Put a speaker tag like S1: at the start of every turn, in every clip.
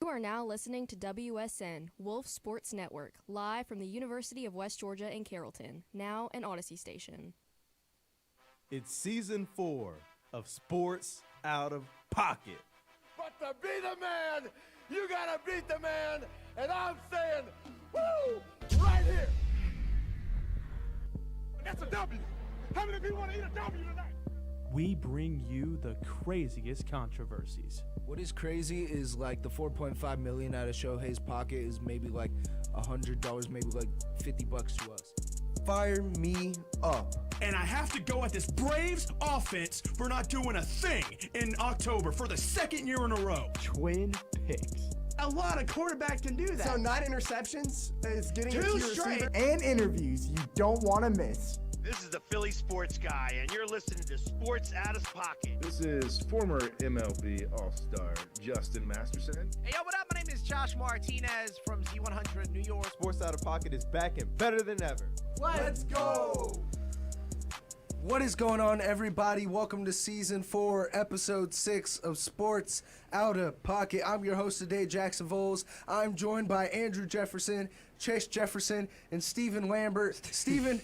S1: are now listening to WSN, Wolf Sports Network, live from the University of West Georgia in Carrollton, now an Odyssey station.
S2: It's season 4 of Sports Out of Pocket.
S3: But to be the man, you gotta beat the man, and I'm saying, woo, right here. That's a W. How many people want to eat a W tonight?
S4: We bring you the craziest controversies.
S5: What is crazy is like the $4.5 million out of Shohei's pocket is maybe like $100, maybe like $50 to us.
S6: Fire me up.
S7: And I have to go at this Braves offense for not doing a thing in October for the second year in a row.
S4: Twin picks.
S8: A lot of quarterbacks can do that.
S9: So 9 interceptions is getting it to your
S8: straight.
S9: receiver. And interviews you don't want to miss.
S10: This is the Philly Sports Guy, and you're listening to Sports Out of Pocket.
S11: This is former MLB All-Star Justin Masterson.
S12: Hey, yo, what up? My name is Josh Martinez from Z100 New York.
S2: Sports Out of Pocket is back and better than ever.
S9: Let's go!
S6: What is going on, everybody? Welcome to Season 4, Episode 6 of Sports Out of Pocket. I'm your host today, Jackson Voles. I'm joined by Andrew Jefferson, Chase Jefferson, and Stephen Lambert. Stephen,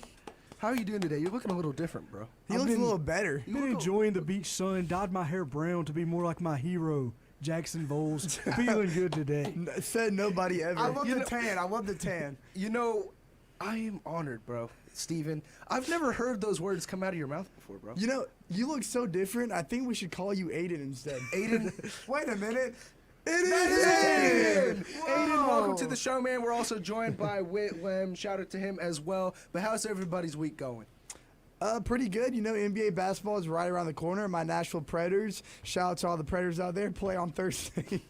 S6: how are you doing today? You're looking a little different, bro.
S9: He looks a little better.
S8: I've been enjoying the beach sun, dyed my hair brown to be more like my hero, Jackson Voles. Feeling good today.
S9: Said nobody ever.
S6: I love the
S9: tan. I love the tan.
S6: You know, I am honored, bro. Stephen, I've never heard those words come out of your mouth before, bro.
S9: You know, you look so different. I think we should call you Aiden instead.
S6: Aiden?
S9: Wait a minute.
S6: Aiden! Aiden, welcome to the show, man. We're also joined by Whit Lem. Shout out to him as well. But how's everybody's week going?
S9: Pretty good. You know, NBA basketball is right around the corner. My Nashville Predators, shout out to all the Predators out there, play on Thursday.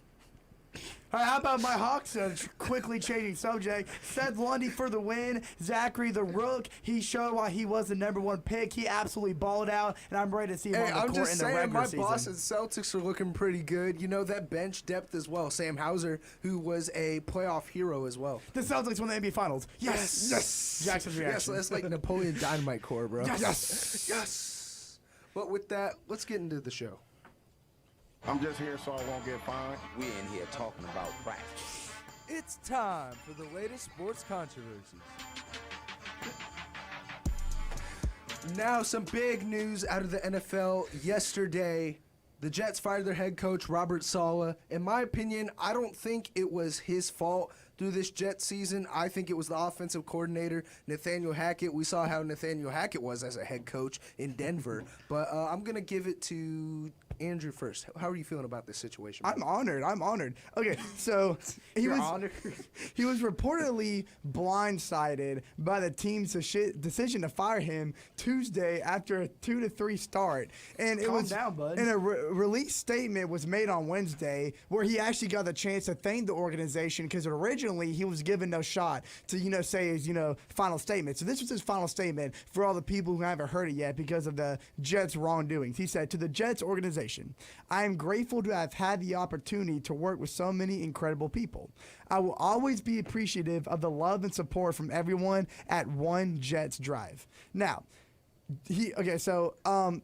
S9: All right, how about my Hawks? Quickly changing subject. Seth Lundy for the win. Zachary the Rook. He showed why he was the #1 pick. He absolutely balled out, and I'm ready to see him on the court in the regular season.
S6: I'm just saying, my Boston Celtics are looking pretty good. You know, that bench depth as well. Sam Hauser, who was a playoff hero as well.
S9: The Celtics won the NBA Finals. Yes.
S6: Yes.
S9: Jackson's reaction.
S6: Yes, that's like Napoleon Dynamite Corps, bro.
S9: Yes.
S6: Yes. But with that, let's get into the show.
S3: I'm just here so I won't get fined.
S13: We in here talking about practice.
S14: It's time for the latest sports controversies.
S6: Now, some big news out of the NFL yesterday. The Jets fired their head coach, Robert Saleh. In my opinion, I don't think it was his fault through this Jets season. I think it was the offensive coordinator, Nathaniel Hackett. We saw how Nathaniel Hackett was as a head coach in Denver. But I'm going to give it to Andrew first. How are you feeling about this situation, bro?
S9: I'm honored. Okay, so he was reportedly blindsided by the team's decision to fire him Tuesday after a 2-3 start. And it was
S8: down, bud.
S9: And a release statement was made on Wednesday where he actually got the chance to thank the organization because originally he was given no shot to say his final statement. So this was his final statement for all the people who haven't heard it yet because of the Jets' wrongdoings. He said, "To the Jets organization, I am grateful to have had the opportunity to work with so many incredible people. I will always be appreciative of the love and support from everyone at One Jets Drive." Now,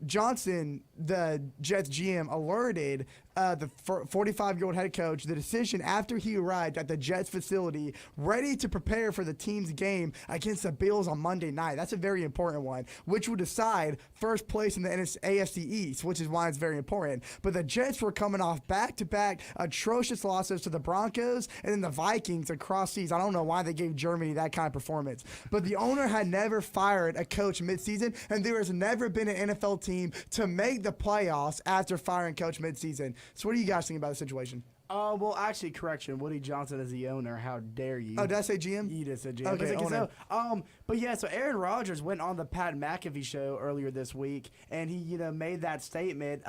S9: Johnson, the Jets GM, alerted the 45-year-old head coach the decision after he arrived at the Jets facility ready to prepare for the team's game against the Bills on Monday night. That's a very important one, which will decide first place in the AFC East, which is why it's very important. But the Jets were coming off back-to-back atrocious losses to the Broncos and then the Vikings across seas. I don't know why they gave Germany that kind of performance. But the owner had never fired a coach midseason, and there has never been an NFL team to make the playoffs after firing coach midseason. So what do you guys think about the situation?
S8: Well, actually, correction. Woody Johnson is the owner. How dare you?
S9: Oh, did I say GM?
S8: You did say GM.
S9: Okay, owner.
S8: So Aaron Rodgers went on the Pat McAfee show earlier this week, and he, made that statement,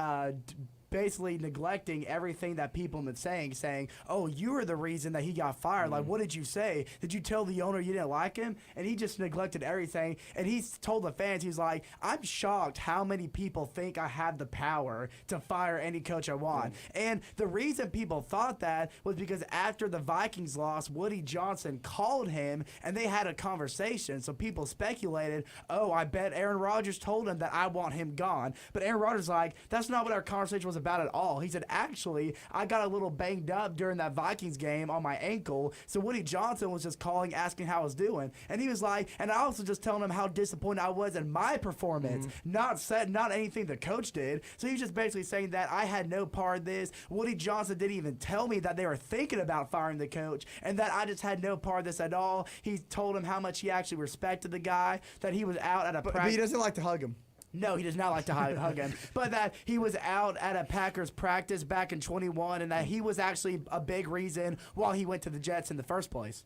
S8: basically neglecting everything that people have been saying, "Oh, you were the reason that he got fired." Like, what did you say? Did you tell the owner you didn't like him? And he just neglected everything. And he told the fans, he's like, "I'm shocked how many people think I have the power to fire any coach I want." And the reason people thought that was because after the Vikings lost, Woody Johnson called him and they had a conversation. So people speculated, "Oh, I bet Aaron Rodgers told him that I want him gone." But Aaron Rodgers like, "That's not what our conversation was about it all. He said, actually, I got a little banged up during that Vikings game on my ankle. So Woody Johnson was just calling, asking how I was doing. And he was like, and I also just telling him how disappointed I was in my performance, not anything the coach did. So he was just basically saying that I had no part in this. Woody Johnson didn't even tell me that they were thinking about firing the coach, and that I just had no part of this at all. He told him how much he actually respected the guy, that he was out at a practice.
S9: But he doesn't like to hug him.
S8: No, he does not like to hug him. But that he was out at a Packers practice back in 21, and that he was actually a big reason why he went to the Jets in the first place.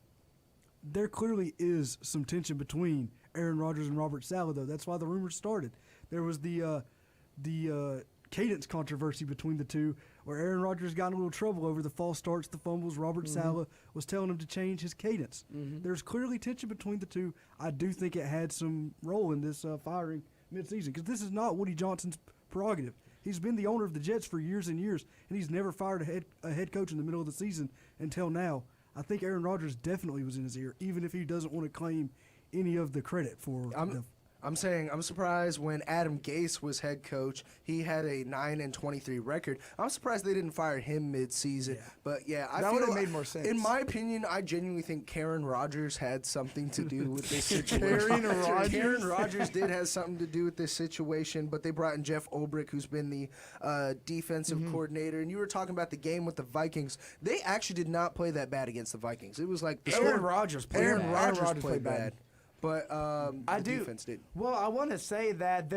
S15: There clearly is some tension between Aaron Rodgers and Robert Saleh, though. That's why the rumors started. There was the cadence controversy between the two, where Aaron Rodgers got in a little trouble over the false starts, the fumbles. Robert Saleh was telling him to change his cadence. There's clearly tension between the two. I do think it had some role in this firing midseason, because this is not Woody Johnson's prerogative. He's been the owner of the Jets for years and years, and he's never fired a head coach in the middle of the season until now. I think Aaron Rodgers definitely was in his ear, even if he doesn't want to claim any of the credit for
S6: I'm saying I'm surprised when Adam Gase was head coach, he had a 9-23 record. I'm surprised they didn't fire him mid-season. But yeah, I
S9: that
S6: feel
S9: would have made more sense.
S6: In my opinion, I genuinely think Karen Rodgers had something to do with this situation. Karen Rodgers did have something to do with this situation, but they brought in Jeff Ulbrich, who's been the defensive coordinator. And you were talking about the game with the Vikings. They actually did not play that bad against the Vikings. It was like
S8: Aaron Rodgers played
S6: played bad. But the defense did.
S8: Well, I want to say that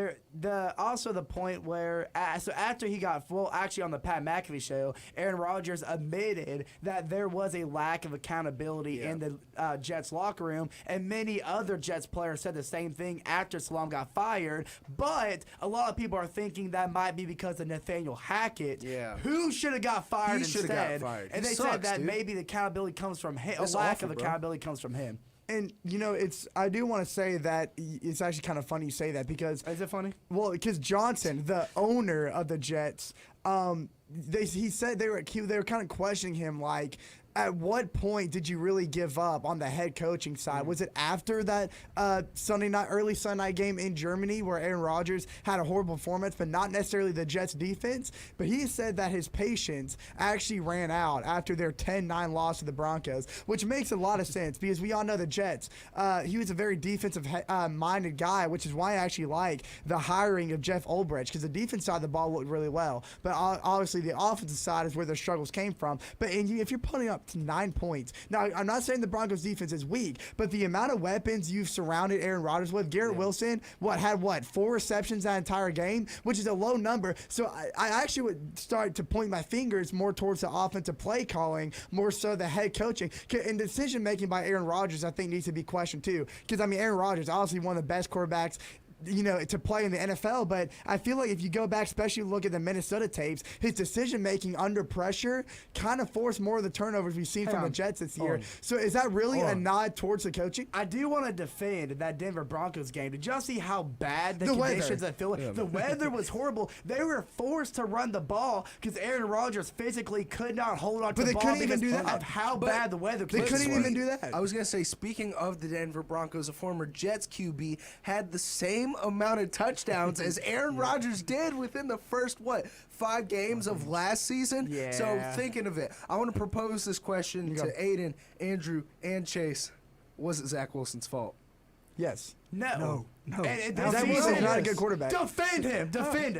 S8: also the point where so after he got actually on the Pat McAfee show, Aaron Rodgers admitted that there was a lack of accountability in the Jets locker room, and many other Jets players said the same thing after Salam got fired. But a lot of people are thinking that might be because of Nathaniel Hackett, who should have got fired instead. And they said that maybe the accountability comes from him. A lack of accountability comes from him.
S9: And, I do want to say that it's actually kind of funny you say that because...
S8: Is it funny?
S9: Well, because Johnson, the owner of the Jets, he said they were kind of questioning him, like, at what point did you really give up on the head coaching side? Was it after that early Sunday night game in Germany where Aaron Rodgers had a horrible performance, but not necessarily the Jets defense? But he said that his patience actually ran out after their 10-9 loss to the Broncos, which makes a lot of sense because we all know the Jets. He was a very defensive-minded guy, which is why I actually like the hiring of Jeff Ulbrich, because the defense side of the ball looked really well. But obviously the offensive side is where their struggles came from. But if you're putting up to 9 points. Now, I'm not saying the Broncos defense is weak, but the amount of weapons you've surrounded Aaron Rodgers with, Garrett Wilson, had 4 receptions that entire game, which is a low number. So I actually would start to point my fingers more towards the offensive play calling, more so the head coaching. And decision making by Aaron Rodgers, I think, needs to be questioned too. Because, Aaron Rodgers, obviously one of the best quarterbacks to play in the NFL, but I feel like if you go back, especially look at the Minnesota tapes, his decision-making under pressure kind of forced more of the turnovers we've seen from the Jets this year. So is that really a nod towards the coaching?
S8: I do want to defend that Denver Broncos game. Did y'all see how bad the conditions that Philly? The weather was horrible. They were forced to run the ball because Aaron Rodgers physically could not hold on to the ball
S9: couldn't even do that.
S8: of how bad the weather was.
S9: They couldn't even do that.
S6: I was going to say, speaking of the Denver Broncos, a former Jets QB had the same amount of touchdowns as Aaron Rodgers did within the first 5 games of last season. So thinking of it, I want to propose this question to Aiden, Andrew, and Chase. Was it Zach Wilson's fault?
S9: Yes.
S8: No.
S9: Zach Wilson's not a good quarterback.
S8: Defend him.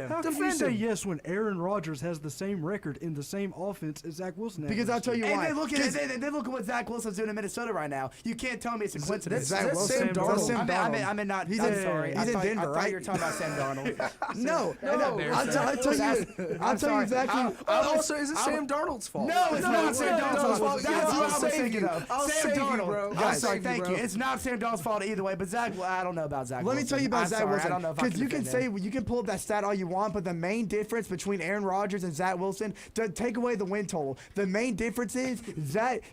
S15: How can you say yes when Aaron Rodgers has the same record in the same offense as Zach Wilson has?
S9: Because I'll tell you why.
S8: And they look at what Zach Wilson's doing in Minnesota right now. You can't tell me it's a coincidence.
S9: Zach Wilson.
S6: Sam Darnold.
S8: I mean, not.
S9: He's
S8: I'm sorry.
S9: He's in Denver,
S8: I
S9: right?
S8: thought you were talking about Sam Darnold.
S9: No. I'll tell you exactly.
S6: Also, is it Sam Darnold's fault?
S8: No, it's not Sam Darnold's fault. That's what I was thinking of.
S6: Sam Darnold.
S8: I'm sorry. Thank you. It's not Sam Darnold's fault either way. But Zach, I don't know about Zach.
S9: Let me tell you about Zach Wilson.
S8: I don't know if
S9: because you can pull up that stat all you want, but the main difference between Aaron Rodgers and Zach Wilson, to take away the win total, the main difference is Zach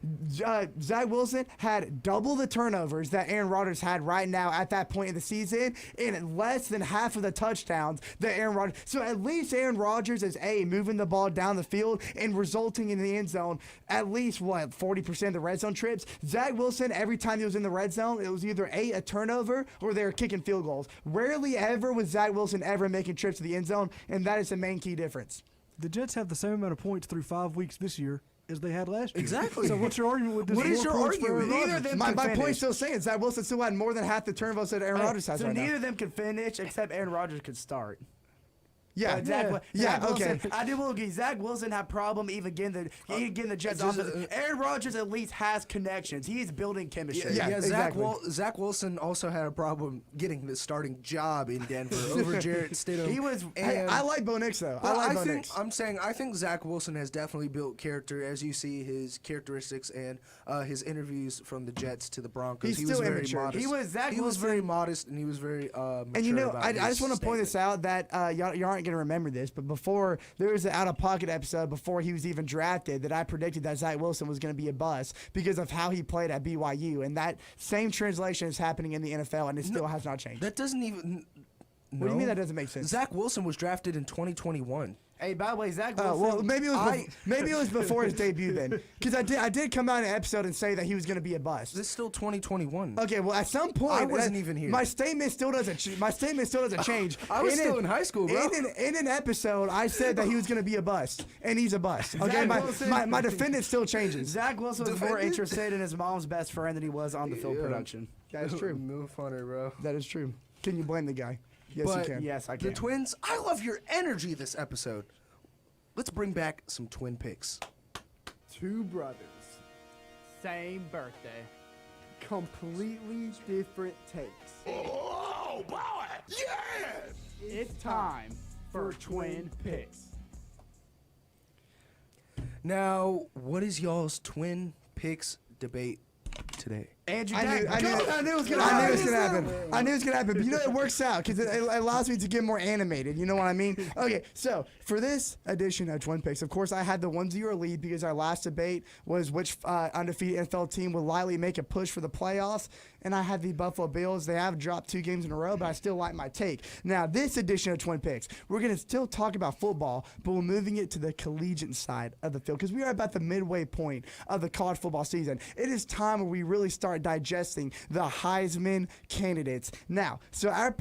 S9: Wilson had double the turnovers that Aaron Rodgers had right now at that point in the season, and less than half of the touchdowns that Aaron Rodgers. So at least Aaron Rodgers is moving the ball down the field and resulting in the end zone at least 40% of the red zone trips. Zach Wilson, every time he was in the red zone, it was either a turnover or they were kicking field goals. Rarely ever was Zach Wilson ever making trips to the end zone, and that is the main key difference.
S15: The Jets have the same amount of points through 5 weeks this year as they had last year.
S6: Exactly.
S15: So what's your argument with this?
S6: What is your argument?
S8: Neither of them
S9: My
S8: can
S9: point
S8: finish.
S9: still saying Zach Wilson still had more than half the turnovers that Aaron Rodgers has
S8: So
S9: right now.
S8: neither of them could finish except Aaron Rodgers could start.
S9: Yeah,
S8: Zach
S9: okay.
S8: Wilson, I do agree. Zach Wilson had problem even getting the Jets offense. Aaron Rodgers at least has connections. He's building chemistry.
S6: Zach Wilson also had a problem getting the starting job in Denver over Jarrett Stidham.
S8: He was.
S9: I like Bo Nix though.
S6: I think Zach Wilson has definitely built character, as you see his characteristics and his interviews from the Jets to the Broncos.
S9: He's
S6: he was
S9: still
S6: very
S9: immature.
S6: modest.
S8: He was
S6: very modest, and he was very mature.
S9: And you know,
S6: about
S9: I
S6: his
S9: just want to point this out that y'all aren't going to remember this, but before there was an Out of Pocket episode before he was even drafted that I predicted that Zach Wilson was going to be a bust because of how he played at BYU, and that same translation is happening in the NFL, and it still has not changed.
S6: That doesn't even.
S9: What do you mean that doesn't make sense?
S6: Zach Wilson was drafted in 2021.
S8: Hey, by the way, Zach Wilson.
S9: Well, maybe it was before his debut then, because I did come out in an episode and say that he was going to be a bust.
S6: This is still 2021.
S9: Okay, well at some point
S6: I wasn't even here.
S9: My statement still doesn't change.
S6: I was still in high school, bro.
S9: In an episode, I said that he was going to be a bust, and he's a bust. Okay, my defendant still changes.
S8: Zach Wilson was more interested in his mom's best friend than he was on the field production.
S9: That is true.
S6: Move funner, bro.
S9: That is true. Can you blame the guy? Yes, you can.
S8: Yes, I can.
S6: The Twins, I love your energy this episode. Let's bring back some twin picks.
S8: Two brothers, same birthday, completely different takes.
S3: Oh, boy! Yes!
S8: It's time for twin picks.
S6: Now, what is y'all's twin picks debate today?
S8: Andrew,
S9: I knew it was gonna happen. I knew it was gonna happen. But you know, it works out because it allows me to get more animated. You know what I mean? Okay, so for this edition of Twin Picks, of course, I had the 1-0 lead because our last debate was which undefeated NFL team would likely make a push for the playoffs, and I had the Buffalo Bills. They have dropped 2 games in a row, but I still like my take. Now, this edition of Twin Picks, we're gonna still talk about football, but we're moving it to the collegiate side of the field because we are about the midway point of the college football season. It is time where we really start digesting the Heisman candidates. Now, so our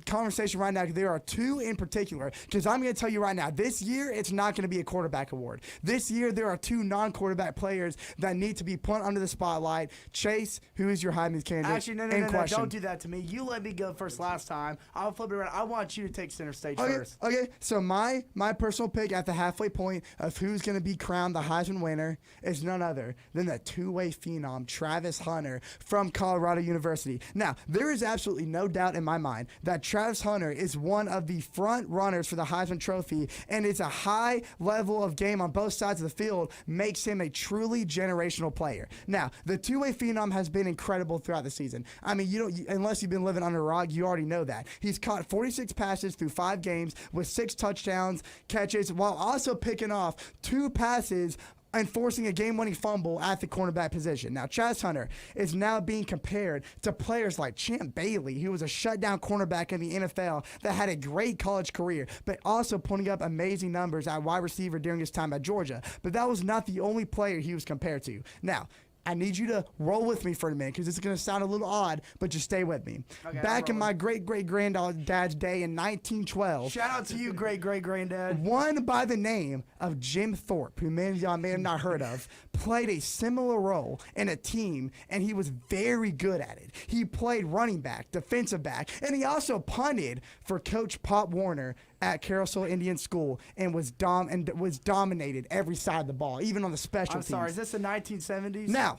S9: conversation right now, there are 2 in particular, because I'm going to tell you right now, this year, it's not going to be a quarterback award. This year, there are 2 non-quarterback players that need to be put under the spotlight. Chase, who is your Heisman candidate?
S8: Actually, no, don't do that to me. You let me go first last time. I'll flip it around. I want you to take center stage first.
S9: Okay, so my personal pick at the halfway point of who's going to be crowned the Heisman winner is none other than the 2-way phenom, Travis Hunter, from Colorado University. Now, there is absolutely no doubt in my mind that Travis Hunter is one of the front runners for the Heisman Trophy, and it's a high level of game on both sides of the field makes him a truly generational player. Now, the 2-way phenom has been incredible throughout the season. I mean, unless you've been living under a rock, you already know that. He's caught 46 passes through 5 games with 6 touchdowns, catches, while also picking off 2 passes and forcing a game-winning fumble at the cornerback position. Now, Travis Hunter is now being compared to players like Champ Bailey, who was a shutdown cornerback in the NFL that had a great college career, but also putting up amazing numbers at wide receiver during his time at Georgia. But that was not the only player he was compared to. Now, I need you to roll with me for a minute because this is going to sound a little odd, but just stay with me. Okay, back in my great-great-granddad's day in 1912.
S8: Shout out to you, great-great-granddad.
S9: One by the name of Jim Thorpe, who many of y'all may have not heard of, played a similar role in a team, and he was very good at it. He played running back, defensive back, and he also punted for Coach Pop Warner at Carousel Indian School and was dominated every side of the ball, even on the special teams.
S8: I'm sorry, is this the 1970s?
S9: Now,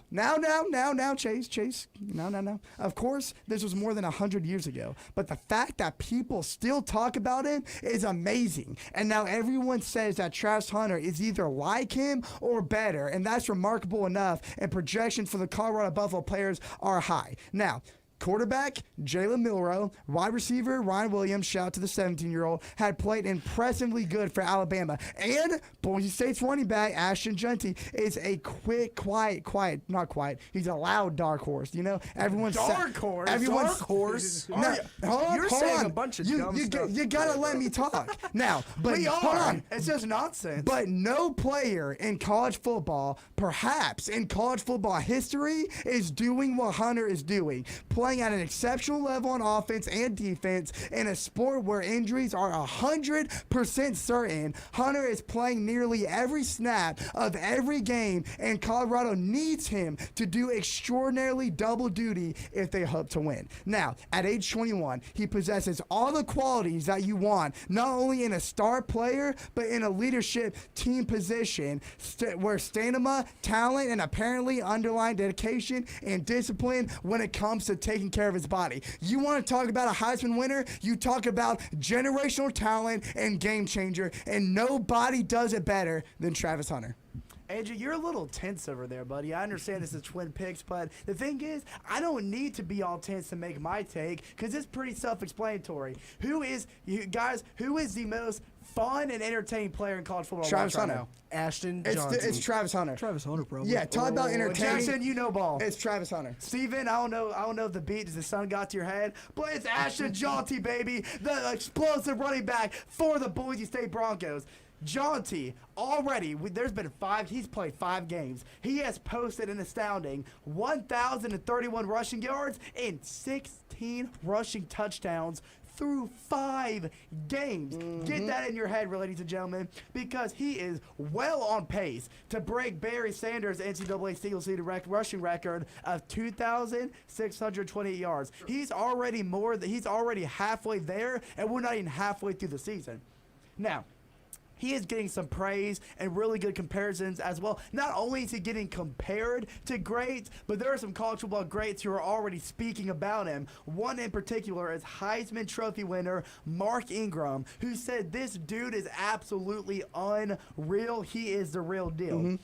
S9: Chase. No. Of course, this was more than 100 years ago, but the fact that people still talk about him is amazing. And now everyone says that Travis Hunter is either like him or better, and that's remarkable enough, and projections for the Colorado Buffalo players are high. Now, quarterback, Jalen Milroe. Wide receiver, Ryan Williams, shout out to the 17-year-old, had played impressively good for Alabama. And Boise State's running back, Ashton Junty, is a not quiet. He's a loud dark horse. You know, everyone's
S8: dark horse.
S6: Dark horse.
S9: No,
S6: You're saying a bunch of dumb stuff.
S9: You gotta let me talk now. But
S8: we
S9: hold
S8: are.
S9: on.
S8: It's just nonsense.
S9: But no player in college football, perhaps in college football history, is doing what Hunter is doing, playing playing at an exceptional level on offense and defense in a sport where injuries are 100% certain. Hunter is playing nearly every snap of every game, and Colorado needs him to do extraordinarily double duty if they hope to win. Now, at age 21, he possesses all the qualities that you want, not only in a star player, but in a leadership team position where stamina, talent, and apparently underlying dedication and discipline when it comes to taking care of his body. You want to talk about a Heisman winner? You talk about generational talent and game changer, and nobody does it better than Travis Hunter.
S8: Andrew, you're a little tense over there, buddy. I understand this is Twin Picks, but the thing is, I don't need to be all tense to make my take because it's pretty self-explanatory. Who is the most fun and entertaining player in college football?
S9: Travis Hunter.
S8: Now?
S6: Ashton
S9: It's
S6: Johnson.
S9: Travis Hunter.
S15: Travis Hunter, probably.
S9: Yeah, talk about entertaining.
S8: Jackson, you know ball.
S9: It's Travis Hunter.
S8: Steven, I don't know if the beat as the sun got to your head, but it's Ashton Jaunty, baby, the explosive running back for the Boise State Broncos. Jaunty, already, he's played 5 games. He has posted an astounding 1,031 rushing yards and 16 rushing touchdowns through 5 games. Get that in your head, ladies and gentlemen, because he is well on pace to break Barry Sanders' NCAA single-season rushing record of 2,628 yards. He's already halfway there, and we're not even halfway through the season. Now, he is getting some praise and really good comparisons as well. Not only is he getting compared to greats, but there are some college football greats who are already speaking about him. One in particular is Heisman Trophy winner Mark Ingram, who said this dude is absolutely unreal. He is the real deal.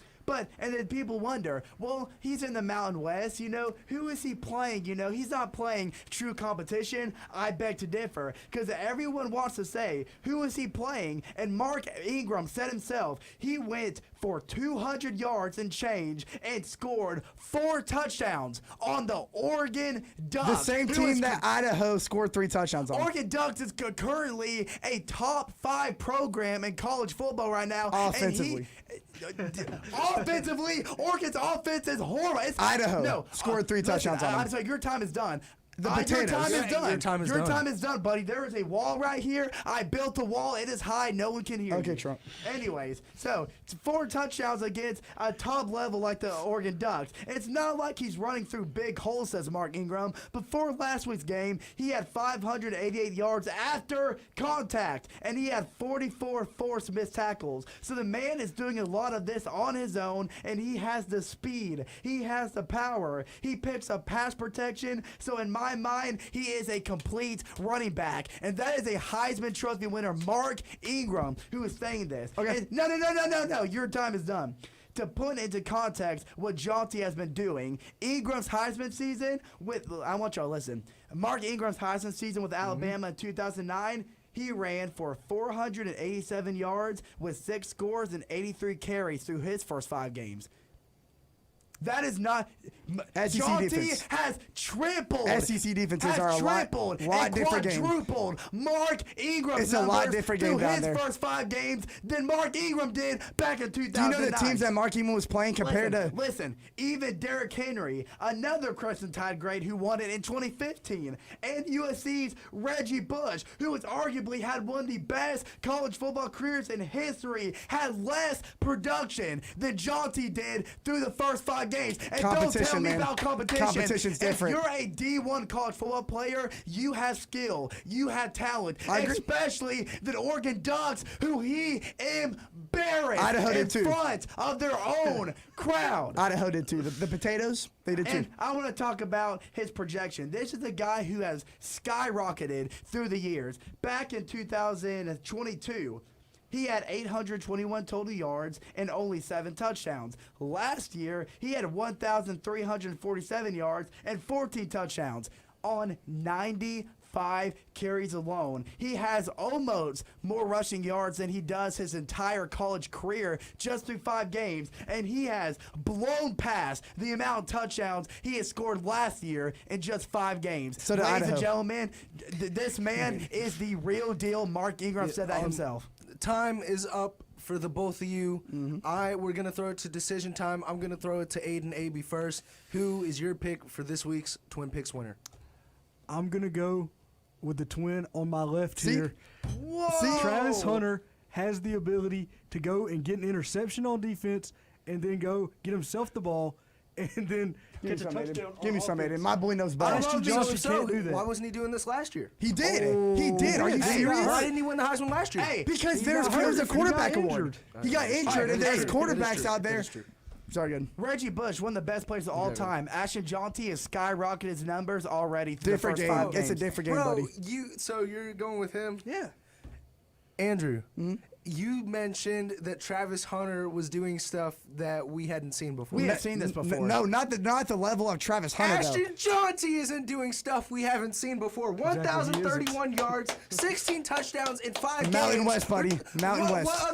S8: And then people wonder, well, he's in the Mountain West, who is he playing? He's not playing true competition. I beg to differ, because everyone wants to say, who is he playing? And Mark Ingram said himself, he went for 200 yards and change and scored 4 touchdowns on the Oregon Ducks.
S9: The same team that Idaho scored 3 touchdowns on.
S8: Oregon Ducks is currently a top 5 program in college football right now.
S9: Offensively.
S8: Offensively, Oregon's offense is horrible.
S9: Idaho scored 3 touchdowns on them.
S8: I'm sorry, your time is done.
S9: The potatoes.
S8: Your time is done, buddy. There is a wall right here. I built a wall. It is high. No one can hear you.
S9: Okay, Trump.
S8: Anyways, so it's 4 touchdowns against a top level like the Oregon Ducks. It's not like he's running through big holes, says Mark Ingram. Before last week's game, he had 588 yards after contact, and he had 44 forced missed tackles. So the man is doing a lot of this on his own, and he has the speed. He has the power. He picks up pass protection. So in my mind, he is a complete running back, and that is a Heisman Trophy winner, Mark Ingram, who is saying this. Okay. And no, your time is done. To put into context what Jaunty has been doing, Ingram's Heisman season I want y'all to listen. Mark Ingram's Heisman season with Alabama in 2009, he ran for 487 yards with 6 scores and 83 carries through his first 5 games. That is not.
S9: SEC
S8: Jaunty
S9: defense.
S8: has tripled.
S9: SEC defenses are a lot different game.
S8: Quadrupled Mark Ingram's
S9: It's a lot different game down there.
S8: his first 5 games than Mark Ingram did back in 2009.
S9: Do you know the teams that Mark Ingram was playing compared to?
S8: Listen, even Derrick Henry, another Crescent Tide great who won it in 2015, and USC's Reggie Bush, who has arguably had one of the best college football careers in history, had less production than Jaunty did through the first 5 games. And don't tell me about competition.
S9: Competition's different.
S8: If you're a D1 college football player, you have skill, you have talent, especially the Oregon Ducks, who he embarrassed
S9: Idaho
S8: in
S9: did too.
S8: front of their own crowd.
S9: Idaho did too. The potatoes, they did
S8: And
S9: too.
S8: I want to talk about his projection. This is a guy who has skyrocketed through the years. Back in 2022, he had 821 total yards and only 7 touchdowns. Last year, he had 1,347 yards and 14 touchdowns on 95 carries alone. He has almost more rushing yards than he does his entire college career just through 5 games, and he has blown past the amount of touchdowns he has scored last year in just 5 games.
S9: So
S8: ladies
S9: Idaho.
S8: and gentlemen, this man is the real deal. Mark Ingram said that himself.
S6: Time is up for the both of you. We're gonna throw it to decision time. I'm gonna throw it to Aiden AB first. Who is your pick for this week's Twin Picks winner?
S15: I'm going to go with the twin on my left
S9: See?
S15: here.
S9: Whoa!
S15: See, Travis Hunter has the ability to go and get an interception on defense and then go get himself the ball and then catch a touchdown.
S9: Give me some, Aiden. My boy knows ball.
S15: Ashton Johnson can't do that.
S6: Why wasn't he doing this last year?
S9: He did. He did. Are you serious?
S6: Why didn't he win the Heisman last year?
S8: Hey,
S9: Because
S15: He
S9: there's
S15: got hurt.
S9: a
S15: He
S9: quarterback
S15: got
S9: award.
S15: injured.
S9: He got injured, and there's quarterbacks out there. Sorry, good.
S8: Reggie Bush, one of the best players of all time. Ashton Jaunty has skyrocketed his numbers already.
S9: Different
S8: the
S9: game.
S8: first 5 games.
S9: It's a different game,
S6: Bro,
S9: buddy.
S6: so you're going with him?
S9: Yeah.
S6: Andrew, you mentioned that Travis Hunter was doing stuff that we hadn't seen before.
S8: We have seen this before.
S9: No, not the level of Travis Hunter, though.
S6: Ashton Jaunty isn't doing stuff we haven't seen before. 1,031 yards, 16 touchdowns in 5 games.
S9: Mountain West, buddy. Mountain West.
S6: What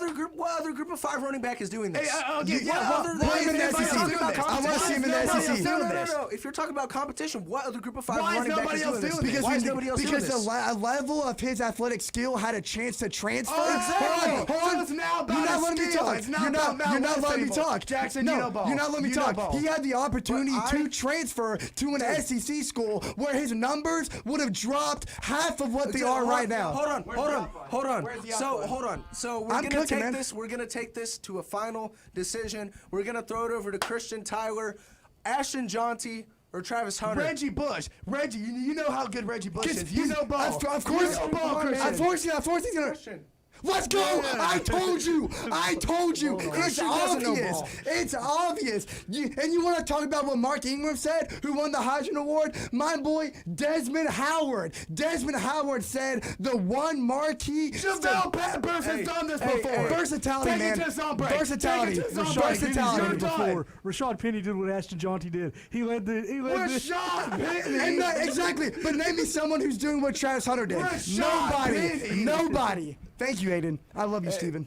S6: other group of 5 running back is doing this?
S9: Put him in the SEC. I want to see him in the SEC.
S6: No. If you're talking about competition, what other group of 5
S8: Why is
S6: running back is
S8: nobody
S6: doing
S8: else
S6: this?
S8: doing this?
S6: Why is nobody else doing
S9: Because
S6: this?
S9: the level of his athletic skill had a chance to transfer.
S8: Exactly.
S9: Hold on.
S8: So it's now about
S9: You're not
S8: his
S9: letting me
S8: skill.
S9: talk.
S8: It's not
S9: You're
S8: about
S9: not
S8: West
S9: letting me
S8: anymore.
S9: talk.
S8: Jackson,
S9: no,
S8: you know ball.
S9: you're not letting me
S8: You know
S9: talk.
S8: ball.
S9: He had the opportunity
S6: But
S9: to transfer to an SEC school where his numbers would have dropped half of what they are right now.
S6: Hold on. So we're
S9: I'm
S6: gonna
S9: cooking,
S6: take
S9: man.
S6: this. We're gonna take this to a final decision. We're gonna throw it over to Christian Tyler, Ashton Jaunty, or Travis Hunter.
S8: Reggie Bush. Reggie, you know how good Reggie Bush is. You
S9: He's-
S8: know ball.
S9: Of course,
S8: You know ball, Christian.
S9: Of course he's gonna.
S6: Christian.
S9: Let's go! I told you! It's
S6: Christian doesn't know
S9: obvious.
S6: ball.
S9: It's obvious. And you want to talk about what Mark Ingram said, who won the Heisman Award? My boy Desmond Howard. Desmond Howard said the one marquee.
S8: Javale Peppers has done this before.
S9: Versatility,
S8: Take
S9: man.
S8: it to some break.
S9: Versatility.
S8: Take it to some
S15: Rashad
S8: break.
S15: Penny
S9: Versatility.
S15: did it before. Rashad Penny did what Ashton Jaunty did. He led the.
S8: Rashad Penny.
S9: And exactly. But name me someone who's doing what Travis Hunter did.
S8: Rashad Penny.
S9: Nobody. Thank you, Aiden. I love you, Steven.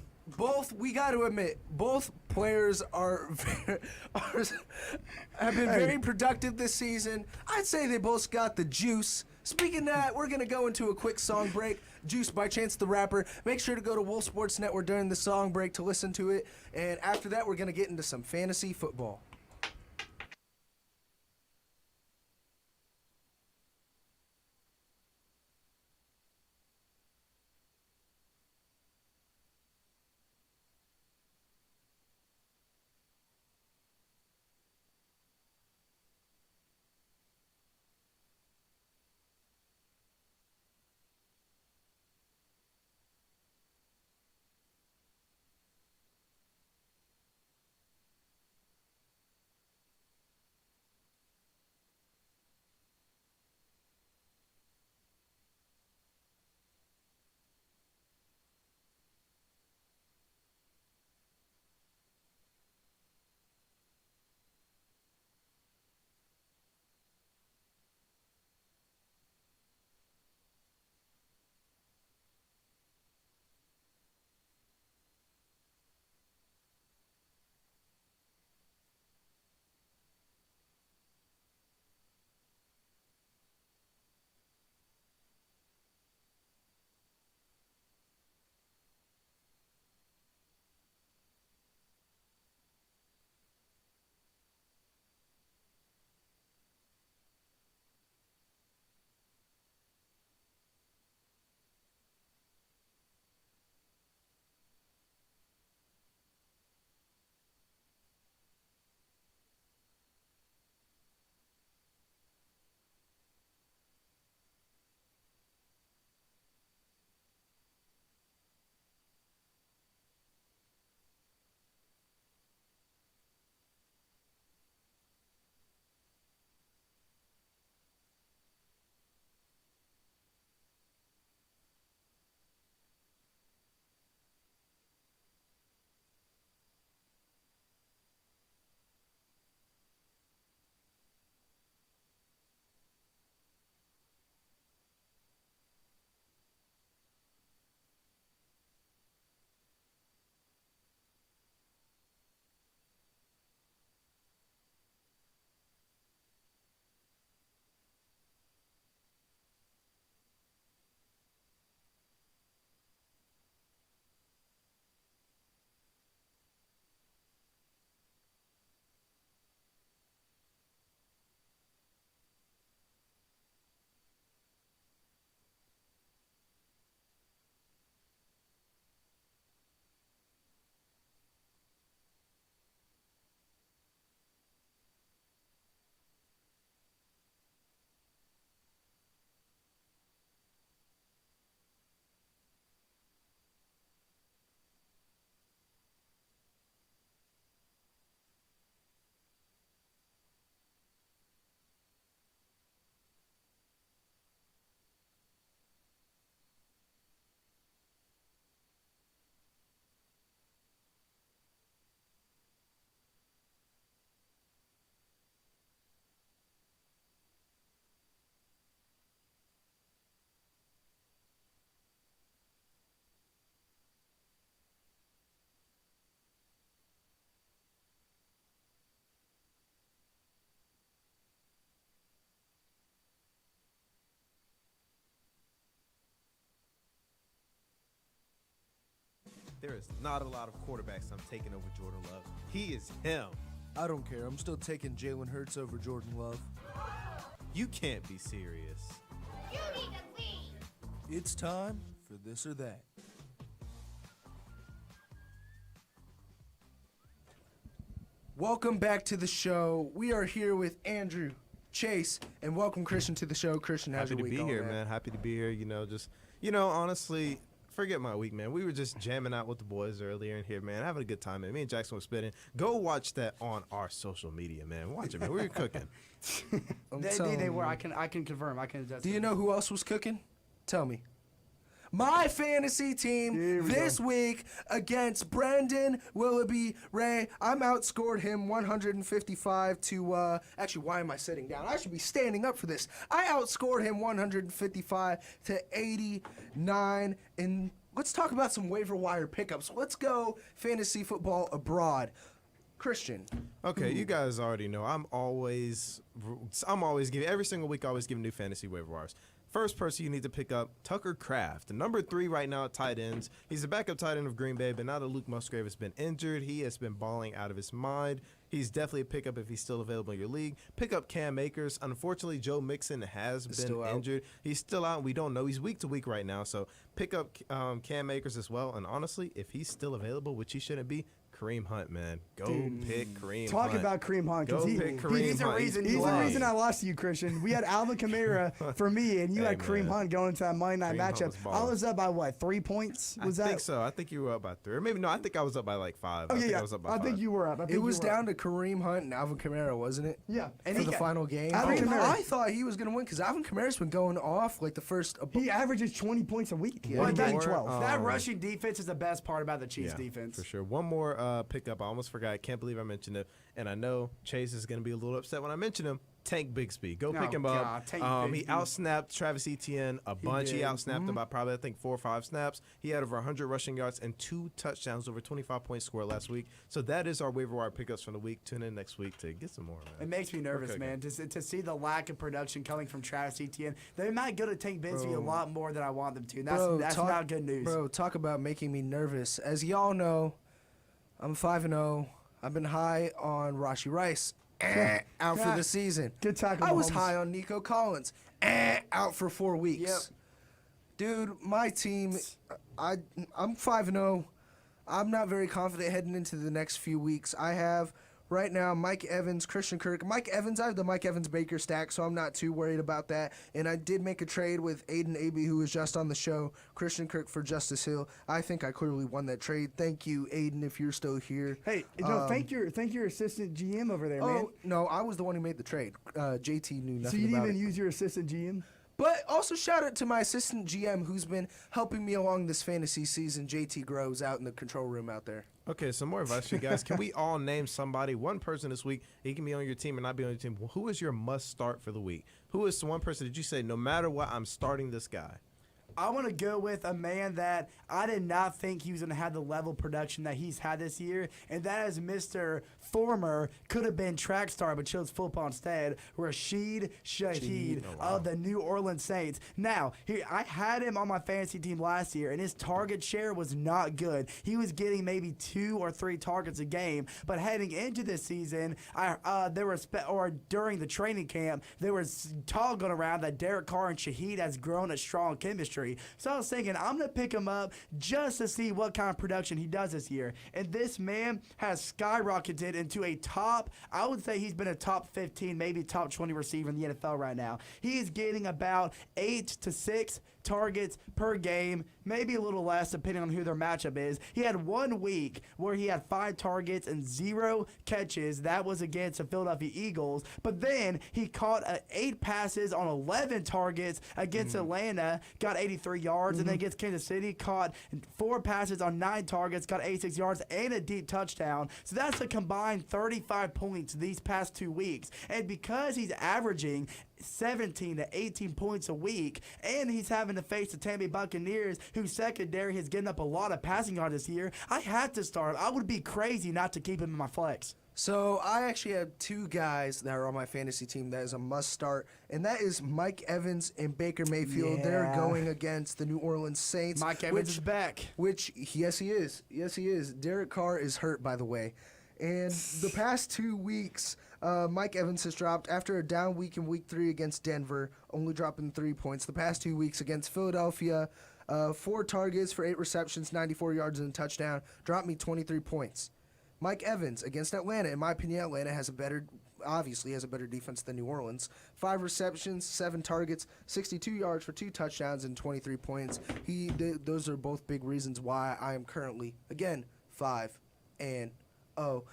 S6: We got to admit, both players have been very productive this season. I'd say they both got the juice. Speaking of that, we're going to go into a quick song break. Juice by Chance the Rapper. Make sure to go to Wolf Sports Network during the song break to listen to it. And after that, we're going to get into some fantasy football.
S2: There is not a lot of quarterbacks I'm taking over Jordan Love. He is him.
S6: I don't care. I'm still taking Jalen Hurts over Jordan Love.
S2: You can't be serious.
S3: You need to leave.
S6: It's time for this or that. Welcome back to the show. We are here with Andrew, Chase, and welcome Christian to the show. Christian, how's
S2: Happy
S6: your
S2: to
S6: week
S2: be
S6: going,
S2: here, man. Happy to be here. Honestly, forget my week, man. We were just jamming out with the boys earlier in here, man. Having a good time, man. Me and Jackson were spitting. Go watch that on our social media, man. Watch it, man. We were cooking.
S8: They were. I can confirm. I can attest.
S6: Do you know who else was cooking? Tell me. My fantasy team this week against Brandon Willoughby Ray. I'm outscored him 155 to, actually, why am I sitting down? I should be standing up for this. I outscored him 155 to 89. And let's talk about some waiver wire pickups. Let's go fantasy football abroad. Christian.
S2: Okay, you guys already know I'm always giving, every single week, always giving new fantasy waiver wires. First person you need to pick up, Tucker Kraft, number 3 right now at tight ends. He's the backup tight end of Green Bay, but now that Luke Musgrave has been injured, he has been balling out of his mind. He's definitely a pickup if he's still available in your league. Pick up Cam Akers. Unfortunately, Joe Mixon has been injured. He's still out. We don't know. He's week to week right now, so pick up Cam Akers as well. And honestly, if he's still available, which he shouldn't be, Kareem Hunt, man. Go pick Kareem Hunt.
S9: Talk about Kareem Hunt.
S2: Go pick Kareem
S9: he's
S2: Hunt.
S9: He's the reason I lost to you, Christian. We had Alvin Kamara for me, and you had Kareem Hunt going into that Monday night matchup. I was up by, what, 3 points?
S2: I think so. I think you were up by 3. Or maybe, no, I think I was up by like 5.
S9: Oh,
S2: I
S9: think you were up.
S6: It was down to Kareem Hunt and Alvin Kamara, wasn't it?
S9: Yeah.
S6: And for the final game. I thought he was going to win because Alvin Kamara's been going off like the first.
S9: He averages 20 points a week.
S6: Yeah.
S8: Well,
S9: 12.
S8: That rushing defense is the best part about the Chiefs defense.
S2: For sure. One more pickup. I almost forgot. I can't believe I mentioned it. And I know Chase is going to be a little upset when I mention him. Tank Bigsby. Go pick him up. He outsnapped Travis Etienne a bunch. He outsnapped him by probably, I think, 4 or 5 snaps. He had over 100 rushing yards and 2 touchdowns, over 25 points scored last week. So that is our waiver wire pickups from the week. Tune in next week to get some more, man.
S8: It makes me nervous, man, to see the lack of production coming from Travis Etienne. They might go to Tank Bigsby a lot more than I want them to. That's not good news.
S6: Bro, talk about making me nervous. As y'all know, I'm 5-0. I've been high on Rashee Rice. Out for the season.
S9: Good tackle.
S6: I was high on Nico Collins. Out for 4 weeks.
S8: Yep.
S6: Dude, my team, I'm 5-0. I'm not very confident heading into the next few weeks. I have right now Mike Evans, Christian Kirk. Mike Evans, I have the Mike Evans Baker stack, so I'm not too worried about that. And I did make a trade with Aiden Abe, who was just on the show, Christian Kirk for Justice Hill. I think I clearly won that trade. Thank you, Aiden, if you're still here.
S9: Hey, thank your assistant GM over there, man.
S6: Oh, no, I was the one who made the trade. JT knew nothing about it.
S9: So you didn't even use your assistant GM?
S6: But also shout out to my assistant GM who's been helping me along this fantasy season, JT Groves, out in the control room out there.
S2: Okay, some more advice for you guys. Can we all name somebody, one person this week? He can be on your team or not be on your team. Who is your must start for the week? Who is the one person that you say, no matter what, I'm starting this guy?
S8: I want to go with a man that I did not think he was going to have the level of production that he's had this year, and that is Mr. Former, could have been track star, but chose football instead, Rashid Shaheed of the New Orleans Saints. Now, I had him on my fantasy team last year, and his target share was not good. He was getting maybe 2 or 3 targets a game, but heading into this season, during the training camp, there was talk going around that Derek Carr and Shaheed has grown a strong chemistry. So I was thinking, I'm going to pick him up just to see what kind of production he does this year. And this man has skyrocketed into a top, I would say he's been a top 15, maybe top 20 receiver in the NFL right now. He is getting about 8 to 6 targets per game, maybe a little less depending on who their matchup is. He had 1 week where he had 5 targets and 0 catches. That was against the Philadelphia Eagles. But then he caught 8 passes on 11 targets against Atlanta, got 83 yards, and then against Kansas City, caught 4 passes on 9 targets, got 86 yards, and a deep touchdown. So that's a combined 35 points these past 2 weeks. And because he's averaging 17 to 18 points a week, and he's having to face the Tampa Bay Buccaneers, whose secondary has given up a lot of passing yards this year, I had to start. I would be crazy not to keep him in my flex.
S6: So I actually have two guys that are on my fantasy team that is a must start, and that is Mike Evans and Baker Mayfield. They're
S8: Yeah.
S6: going against the New Orleans Saints.
S8: Mike Evans is back.
S6: Which, yes, he is. Yes, he is. Derek Carr is hurt, by the way. And the past 2 weeks, Mike Evans has dropped after a down week in Week 3 against Denver, only dropping 3 points. The past 2 weeks against Philadelphia, 4 targets for 8 receptions, 94 yards and a touchdown, dropped me 23 points. Mike Evans against Atlanta. In my opinion, Atlanta obviously has a better defense than New Orleans. 5 receptions, 7 targets, 62 yards for 2 touchdowns and 23 points. Those are both big reasons why I am currently, again, 5-0.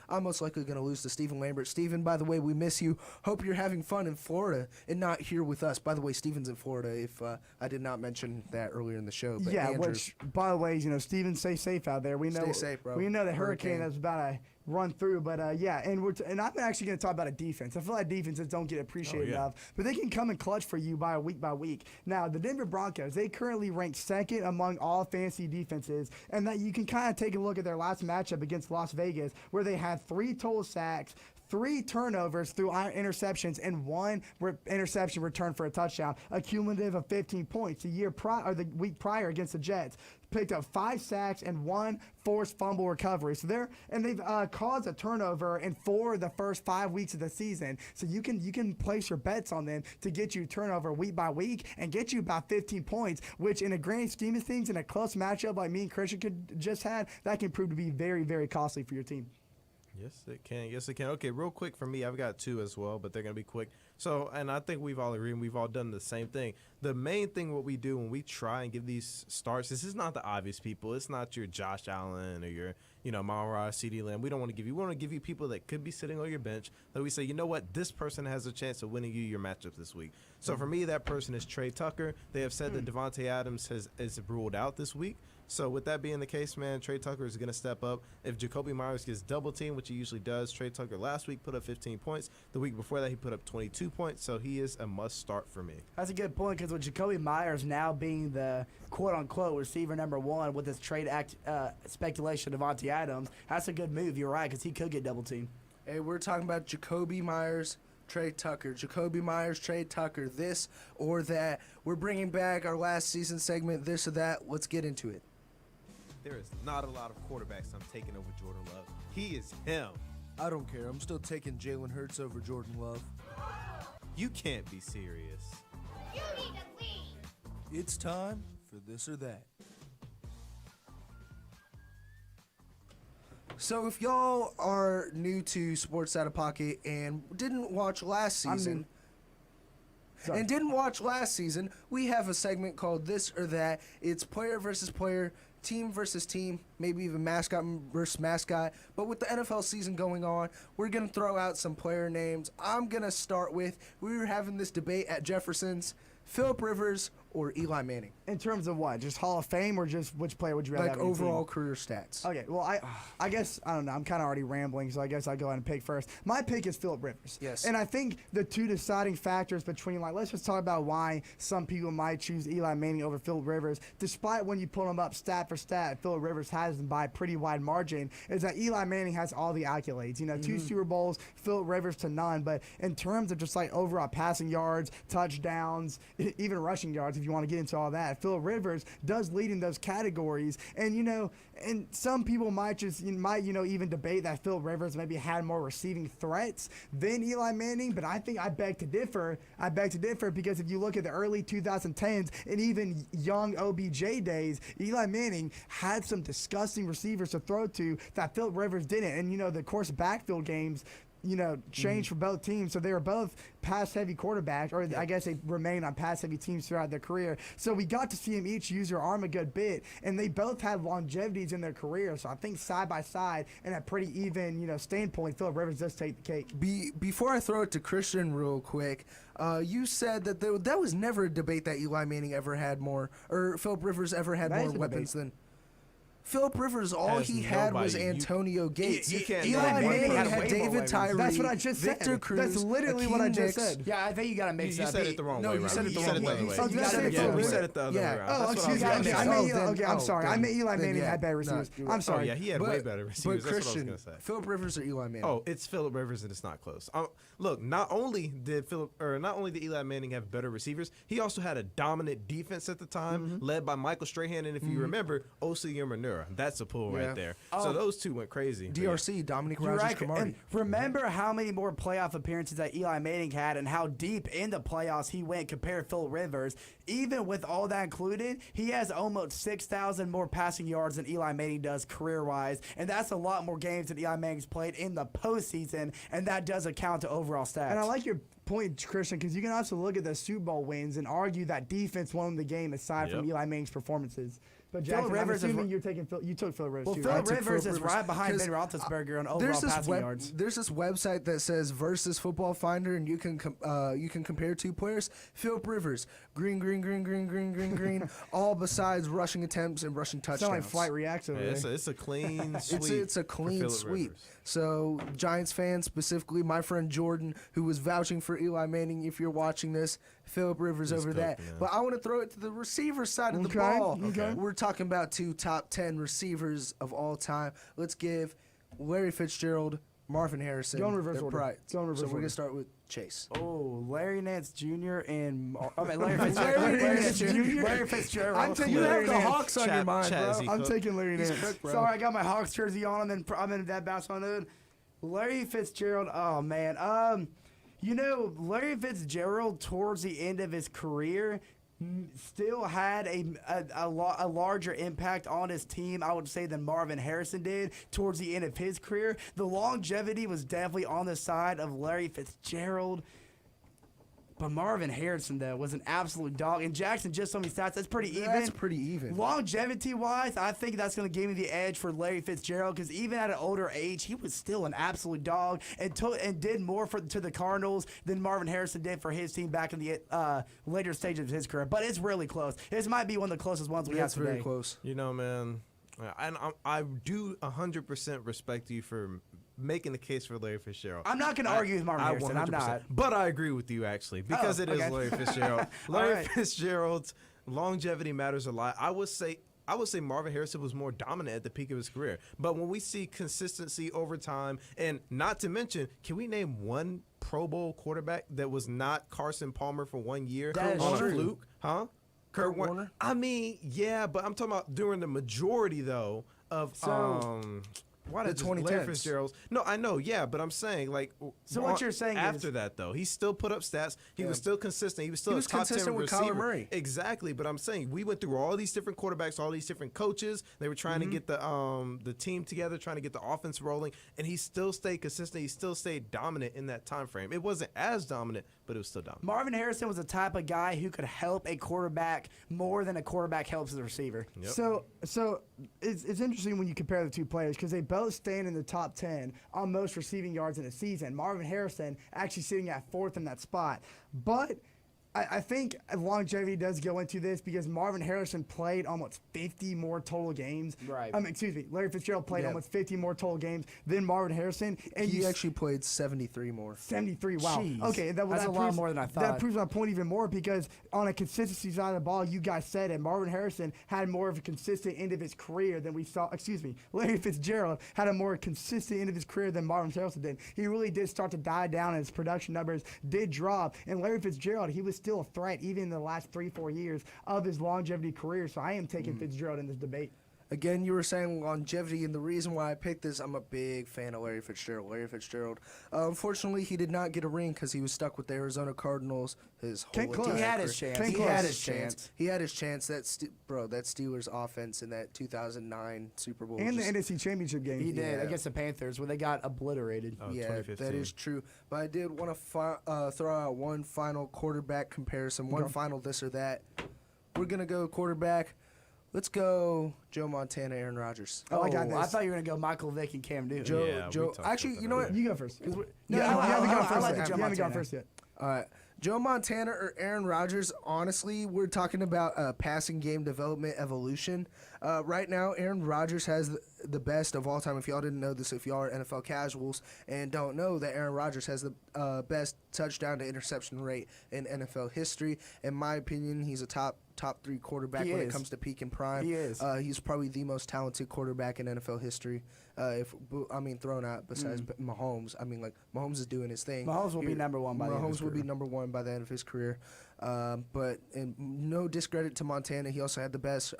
S6: I'm most likely going to lose to Stephen Lambert. Stephen, by the way, we miss you. Hope you're having fun in Florida and not here with us. By the way, Stephen's in Florida, if I did not mention that earlier in the show. But
S8: Yeah,
S6: Andrew,
S8: which, by the way, Steven, stay safe out there. We know,
S6: Stay safe, bro.
S8: We know the hurricane that's about to run through, but yeah, and I'm actually going to talk about a defense. I feel like defenses don't get appreciated enough, but they can come and clutch for you by week. Now, the Denver Broncos, they currently rank second among all fantasy defenses, and that you can kind of take a look at their last matchup against Las Vegas, where they had 3 total sacks, 3 turnovers through interceptions, and 1 interception return for a touchdown, a cumulative of 15 points. The week prior against the Jets, picked up 5 sacks and 1 forced fumble recovery. So they've caused a turnover in 4 of the first 5 weeks of the season. So you can place your bets on them to get you turnover week by week and get you about 15 points, which in a grand scheme of things, in a close matchup like me and Christian just had, that can prove to be very, very costly for your team.
S2: Yes, it can. Yes, it can. Okay, real quick for me, I've got 2 as well, but they're going to be quick. So, and I think we've all agreed and we've all done the same thing. The main thing what we do when we try and give these starts, this is not the obvious people. It's not your Josh Allen or your, Mara, CeeDee Lamb. We don't want to give you. We want to give you people that could be sitting on your bench that we say, you know what, this person has a chance of winning you your matchup this week. So for me, that person is Trey Tucker. They have said that Devontae Adams is ruled out this week. So with that being the case, man, Trey Tucker is going to step up. If Jacoby Myers gets double teamed, which he usually does, Trey Tucker last week put up 15 points. The week before that, he put up 22 points. So he is a must start for me.
S8: That's a good point, because with Jacoby Myers now being the quote-unquote receiver number 1 with this trade speculation of Devontae Adams, that's a good move. You're right, because he could get double teamed.
S6: Hey, we're talking about Jacoby Myers, Trey Tucker. Jacoby Myers, Trey Tucker, this or that. We're bringing back our last season segment, this or that. Let's get into it.
S2: There is not a lot of quarterbacks I'm taking over Jordan Love. He is him.
S14: I don't care. I'm still taking Jalen Hurts over Jordan Love.
S2: You can't be serious.
S3: You need to leave.
S14: It's time for this or that.
S6: So if y'all are new to Sports Out of Pocket and didn't watch last season, we have a segment called This or That. It's player versus player, team versus team, maybe even mascot versus mascot. But with the NFL season going on, we're going to throw out some player names. I'm going to start with, we were having this debate at Jefferson's, Phillip Rivers or Eli Manning.
S8: In terms of what? Just Hall of Fame, or just which player would you rather have
S6: Like
S8: on your
S6: overall
S8: team?
S6: career stats.
S8: Okay, well, I guess, I don't know. I'm kind of already rambling, so I guess I'll go ahead and pick first. My pick is Phillip Rivers.
S6: Yes.
S8: And I think the 2 deciding factors between, let's just talk about why some people might choose Eli Manning over Phillip Rivers, despite when you pull them up stat for stat, Phillip Rivers has them by a pretty wide margin, is that Eli Manning has all the accolades. 2 Super Bowls, Phillip Rivers to none. But in terms of just overall passing yards, touchdowns, even rushing yards, if you want to get into all that, Phillip Rivers does lead in those categories. And and some people might even debate that Phillip Rivers maybe had more receiving threats than Eli Manning, but I think I beg to differ. Because if you look at the early 2010s and even young OBJ days, Eli Manning had some disgusting receivers to throw to that Phillip Rivers didn't. And the course backfield games changed for both teams. So they were both pass-heavy quarterbacks, or I guess they remained on pass-heavy teams throughout their career. So we got to see them each use their arm a good bit, and they both had longevities in their career. So I think side by side and at pretty even, standpoint, Phillip Rivers does take the cake.
S6: Before I throw it to Christian real quick, you said that that was never a debate that Eli Manning ever had more, or Phillip Rivers ever had more weapons than. Philip Rivers, all
S2: Has
S6: he had was
S2: nobody.
S6: Antonio Gates.
S2: you can't
S6: Eli
S2: name
S6: Manning
S2: one
S6: had
S2: person.
S6: David Tyree.
S9: That's what I just
S6: Victor
S9: said.
S6: Cruz.
S9: That's literally what I
S6: Akeem
S9: just
S6: Nicks.
S9: said.
S8: Yeah, I think you gotta mix
S2: You
S8: that.
S2: said it the wrong
S6: No,
S2: way,
S6: you
S2: Rob.
S6: said it the wrong way.
S2: other
S6: You
S2: way.
S6: said-
S9: you
S6: gotta
S9: said it
S6: mix
S9: the
S2: Yeah,
S9: wrong
S2: we
S9: way.
S2: said it the other
S6: Yeah.
S2: way around.
S9: Oh,
S2: That's what I
S9: excuse
S2: was
S9: me.
S2: gonna
S9: Okay,
S2: say.
S9: I meant
S6: then-
S9: okay. I'm sorry. I meant Eli
S6: then
S9: Manning
S6: yeah.
S9: had better
S6: No,
S9: receivers.
S6: you're
S9: I'm
S6: right.
S9: sorry.
S2: Oh, yeah, he had way better receivers.
S6: But
S2: That's what I was
S6: Christian,
S2: going to say.
S6: Philip Rivers or Eli Manning?
S2: Oh, it's Philip Rivers, and it's not close. Look, not only did Eli Manning have better receivers, he also had a dominant defense at the time, led by Michael Strahan, and if you remember, Osa Yamanura. That's a pull
S6: Yeah.
S2: right there. So those two went crazy. But yeah.
S6: DRC, Dominic
S8: You're right.
S6: Rodgers-Cromartie.
S8: And remember how many more playoff appearances that Eli Manning had and how deep in the playoffs he went compared to Phil Rivers. Even with all that included, he has almost 6,000 more passing yards than Eli Manning does career-wise, and that's a lot more games than Eli Manning's played in the postseason, and that does account to overall stats.
S9: And I like your point, Christian, because you can also look at the Super Bowl wins and argue that defense won the game aside from Eli Manning's performances. But Jackson,
S8: Rivers
S9: I'm
S8: is
S9: assuming you took Phil Rivers.
S8: Well,
S9: too,
S8: Phil
S9: right?
S8: Rivers is
S6: Rivers.
S8: right behind Ben
S6: 'Cause,
S8: Roethlisberger on overall passing yards.
S6: There's this website that says Versus Football Finder, and you can compare two players. Philip Rivers, green, all besides rushing attempts and rushing touchdowns.
S9: Sound like Flight Reacts over
S2: Yeah,
S9: there.
S2: it's a clean sweep.
S6: It's a
S2: for
S6: clean
S2: Phillip
S6: sweep.
S2: Rivers.
S6: So Giants fans, specifically my friend Jordan, who was vouching for Eli Manning, if you're watching this, Philip Rivers
S2: He's
S6: over
S2: cooked,
S6: that.
S2: man.
S6: But I want to throw it to the receiver side of the
S9: Okay,
S6: ball.
S9: okay.
S6: We're talking about two top 10 receivers of all time. Let's give Larry Fitzgerald, Marvin Harrison.
S9: Go in reverse
S6: their
S9: order.
S6: pride.
S9: Go in reverse
S6: So we're
S9: order.
S6: gonna start with Chase.
S8: Oh, Larry Nance Jr. and Larry Fitzgerald.
S9: Larry Nance Jr.
S8: Larry Fitzgerald.
S9: I'm taking
S6: You have
S9: Larry
S6: the
S9: Nance.
S6: Hawks on your mind, bro.
S2: Chazzy
S9: I'm
S2: Cook.
S9: taking Larry
S6: He's
S9: Nance.
S6: cooked, bro.
S8: Sorry, I got my Hawks jersey on. I'm in that bounce on it. Larry Fitzgerald. Oh man. Larry Fitzgerald towards the end of his career still had a larger impact on his team, I would say, than Marvin Harrison did towards the end of his career. The longevity was definitely on the side of Larry Fitzgerald. But Marvin Harrison, though, was an absolute dog. And Jackson just told me stats. That's pretty even.
S6: That's pretty even.
S8: Longevity-wise, I think that's going to give me the edge for Larry Fitzgerald because even at an older age, he was still an absolute dog and did more to the Cardinals than Marvin Harrison did for his team back in the later stages of his career. But it's really close. This might be one of the closest ones we have today.
S6: very close.
S2: You know, man, I do 100% respect you for making the case for Larry Fitzgerald.
S8: I'm not going to argue with Marvin Harrison. I'm
S2: 100%.
S8: not.
S2: But I agree with you, actually, because it is
S8: okay.
S2: Larry Fitzgerald. Larry
S8: right.
S2: Fitzgerald's longevity matters a lot. I would say Marvin Harrison was more dominant at the peak of his career. But when we see consistency over time, and not to mention, can we name one Pro Bowl quarterback that was not Carson Palmer for 1 year
S8: That is
S2: on
S8: true.
S2: a fluke? Huh?
S6: Kurt Warner?
S2: I mean, yeah, but I'm talking about during the majority, though, of why
S6: the
S2: did Larry
S6: 2010s.
S2: Fitzgerald's? No, I know, yeah, but I'm saying like.
S8: So what you're saying
S2: after
S8: is-
S2: that though, he still put up stats. He was still consistent. He was still
S6: He was
S2: a top 10
S6: consistent with Kyler
S2: receiver.
S6: Murray.
S2: Exactly, but I'm saying we went through all these different quarterbacks, all these different coaches. They were trying to get the team together, trying to get the offense rolling, and he still stayed consistent. He still stayed dominant in that time frame. It wasn't as dominant, but it was still dominant.
S8: Marvin Harrison was the type of guy who could help a quarterback more than a quarterback helps a receiver.
S2: Yep.
S9: So it's interesting when you compare the two players because they both stand in the top 10 on most receiving yards in a season. Marvin Harrison actually sitting at 4th in that spot. But I think longevity does go into this because Marvin Harrison played almost 50 more total games.
S8: Right.
S9: Larry Fitzgerald played
S6: Yeah.
S9: almost 50 more total games than Marvin Harrison. And
S6: He actually played 73 more.
S9: 73. Wow.
S8: Jeez.
S9: Okay,
S8: That's a lot more than I thought.
S9: That proves my point even more because on a consistency side of the ball, you guys said it. Marvin Harrison had more of a consistent end of his career than we saw. Larry Fitzgerald had a more consistent end of his career than Marvin Harrison did. He really did start to die down, and his production numbers did drop. And Larry Fitzgerald, he was still a threat even in the last 3-4 years of his longevity career. So I am taking Fitzgerald in this debate.
S6: Again, you were saying longevity, and the reason why I picked this, I'm a big fan of Larry Fitzgerald. Unfortunately, he did not get a ring because he was stuck with the Arizona Cardinals his whole
S9: Came close.
S6: entire
S8: He had
S6: career.
S8: his chance.
S9: Came
S8: He
S9: close.
S8: had his chance.
S6: He had his chance. That Steelers offense in that 2009 Super Bowl.
S9: And the
S6: just-
S9: NFC Championship game.
S8: He did
S6: Yeah.
S8: against the Panthers where they got obliterated.
S2: Oh,
S6: yeah,
S2: 2015.
S6: that is true. But I did want to throw out one final quarterback comparison, one final this or that. We're going to go quarterback. Let's go Joe Montana, Aaron Rodgers.
S9: Oh, I got this.
S8: I thought you were going to go Michael Vick and Cam Newton.
S6: Joe,
S2: Yeah, we
S6: Joe.
S2: talked
S6: Actually,
S2: about
S6: you know
S2: that
S6: what?
S9: You go first.
S8: No,
S9: you
S8: I
S9: haven't gone
S8: like
S9: first
S8: the
S9: yet.
S8: Joe
S9: You haven't gone
S8: Montana.
S9: first yet.
S6: All right. Joe Montana or Aaron Rodgers, honestly, we're talking about passing game development evolution. Right now, Aaron Rodgers has the best of all time. If y'all didn't know this, if y'all are NFL casuals and don't know that Aaron Rodgers has the best touchdown to interception rate in NFL history. In my opinion, he's a top 3 quarterback when it comes to peak and prime.
S8: He is.
S6: He's probably the most talented quarterback in NFL history. Thrown out besides Mahomes. Mahomes is doing his thing.
S8: Mahomes will be number one by the end of his
S6: Mahomes will be
S8: career.
S6: number one by the end of his career. But no discredit to Montana. He also had the best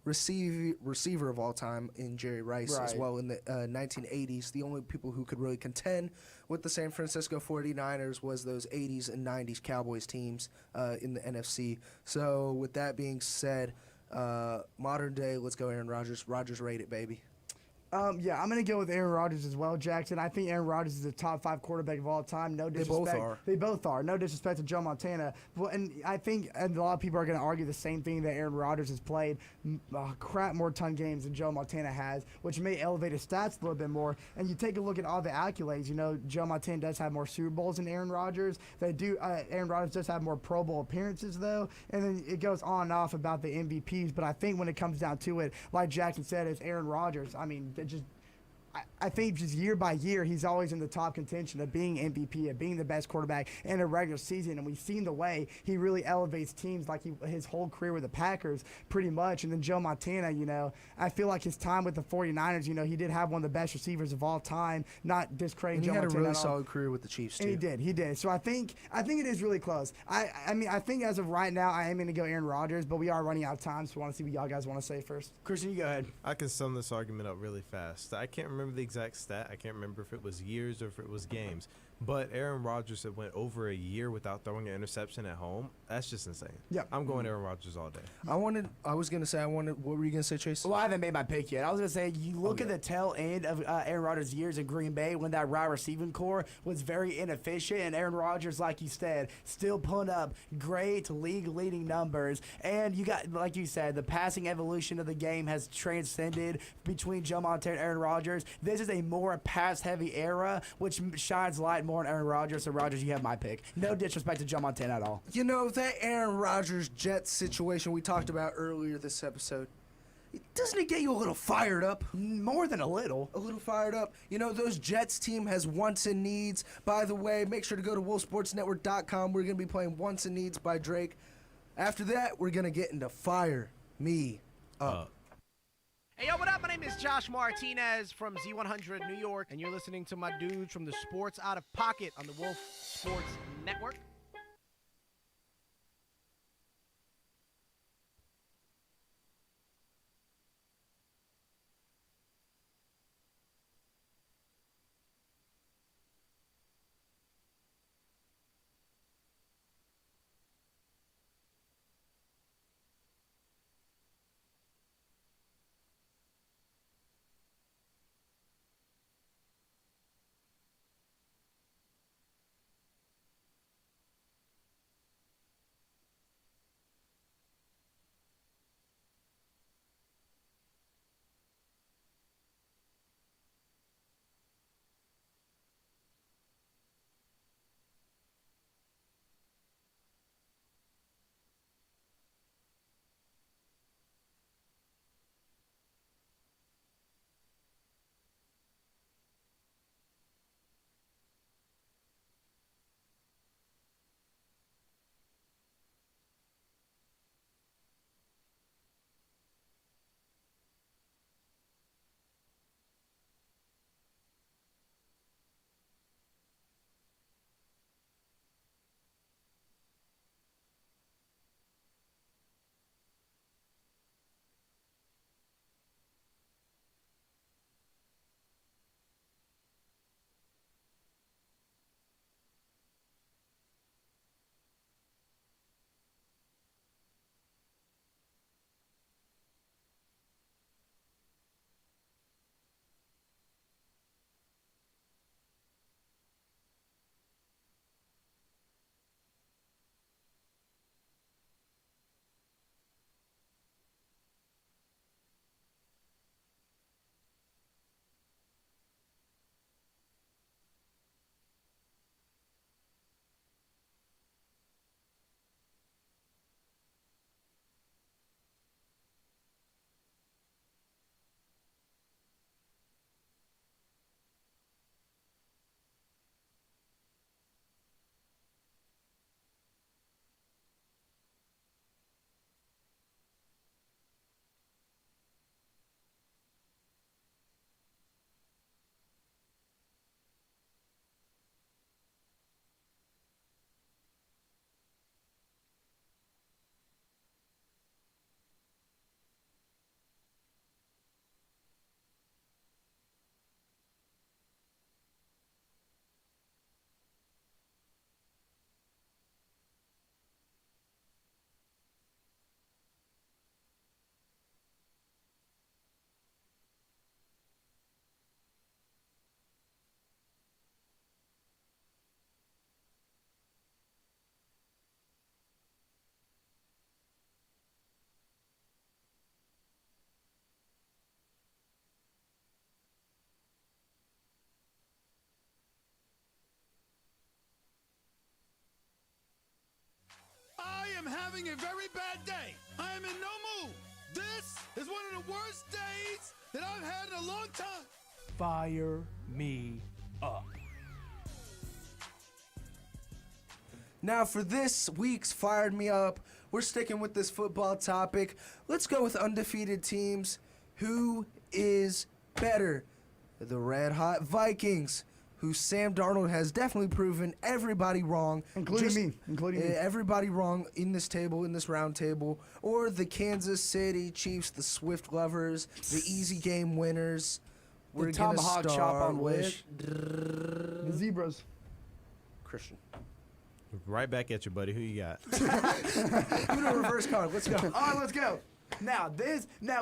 S6: receiver of all time in Jerry Rice as well in the 1980s. The only people who could really contend with the San Francisco 49ers was those 80s and 90s Cowboys teams in the NFC. So with that being said, modern day, let's go Aaron Rodgers. Rodgers rate it, baby.
S9: Yeah, I'm going to go with Aaron Rodgers as well, Jackson. I think Aaron Rodgers is a top 5 quarterback of all time. No disrespect. They both are. No disrespect to Joe Montana. Well, and I think a lot of people are going to argue the same thing, that Aaron Rodgers has played a crap more ton games than Joe Montana has, which may elevate his stats a little bit more. And you take a look at all the accolades. You know, Joe Montana does have more Super Bowls than Aaron Rodgers. Aaron Rodgers does have more Pro Bowl appearances, though. And then it goes on and off about the MVPs. But I think when it comes down to it, like Jackson said, it's Aaron Rodgers. I mean, I think just year by year, he's always in the top contention of being MVP, of being the best quarterback in a regular season. And we've seen the way he really elevates teams like his whole career with the Packers pretty much. And then Joe Montana, you know, I feel like his time with the 49ers, you know, he did have one of the best receivers of all time, not discrediting Joe Montana.
S6: He had a really solid career with the Chiefs, too.
S9: And he did. So I think it is really close. I think as of right now, I am going to go Aaron Rodgers, but we are running out of time, so I want to see what y'all guys want to say first.
S8: Christian, you go ahead.
S2: I can sum this argument up really fast. I can't remember the exact stat. I can't remember if it was years or if it was games. But Aaron Rodgers had went over a year without throwing an interception at home. That's just insane.
S9: Yeah,
S2: I'm going Aaron Rodgers all day.
S6: What were you going to say, Chase?
S8: Well, I haven't made my pick yet. I was going to say, you look at the tail end of Aaron Rodgers' years in Green Bay when that wide receiving core was very inefficient, and Aaron Rodgers, like you said, still putting up great league-leading numbers. And you got, like you said, the passing evolution of the game has transcended between Joe Montana and Aaron Rodgers. This is a more pass-heavy era, which shines light more on Aaron Rodgers. So, Rodgers, you have my pick. No disrespect to Joe Montana at all.
S6: You know, that Aaron Rodgers Jets situation we talked about earlier this episode, doesn't it get you a little fired up?
S8: More than a little.
S6: A little fired up. You know, those Jets team has wants and needs. By the way, make sure to go to wolfsportsnetwork.com. We're going to be playing Wants and Needs by Drake. After that, we're going to get into Fire Me Up.
S12: Hey, yo, what up? My name is Josh Martinez from Z100 New York, and you're listening to my dudes from the Sports Out of Pocket on the Wolf Sports Network.
S3: am having a very bad day. I am in no mood. This is one of the worst days that I've had in a long time.
S4: Fire me up.
S6: Now for this week's Fired Me Up, we're sticking with this football topic. Let's go with undefeated teams. Who is better? The Red Hot Vikings, who Sam Darnold has definitely proven everybody wrong.
S9: Including me.
S6: Everybody wrong in this table, in this round table. Or the Kansas City Chiefs, the Swift lovers, the easy game winners. We're going to
S8: tomahawk
S6: start
S8: chop on
S6: with
S8: Wish.
S9: The Zebras.
S6: Christian.
S2: Right back at you, buddy. Who you got?
S6: I'm going to reverse card. Let's go.
S8: All right, let's go. Now,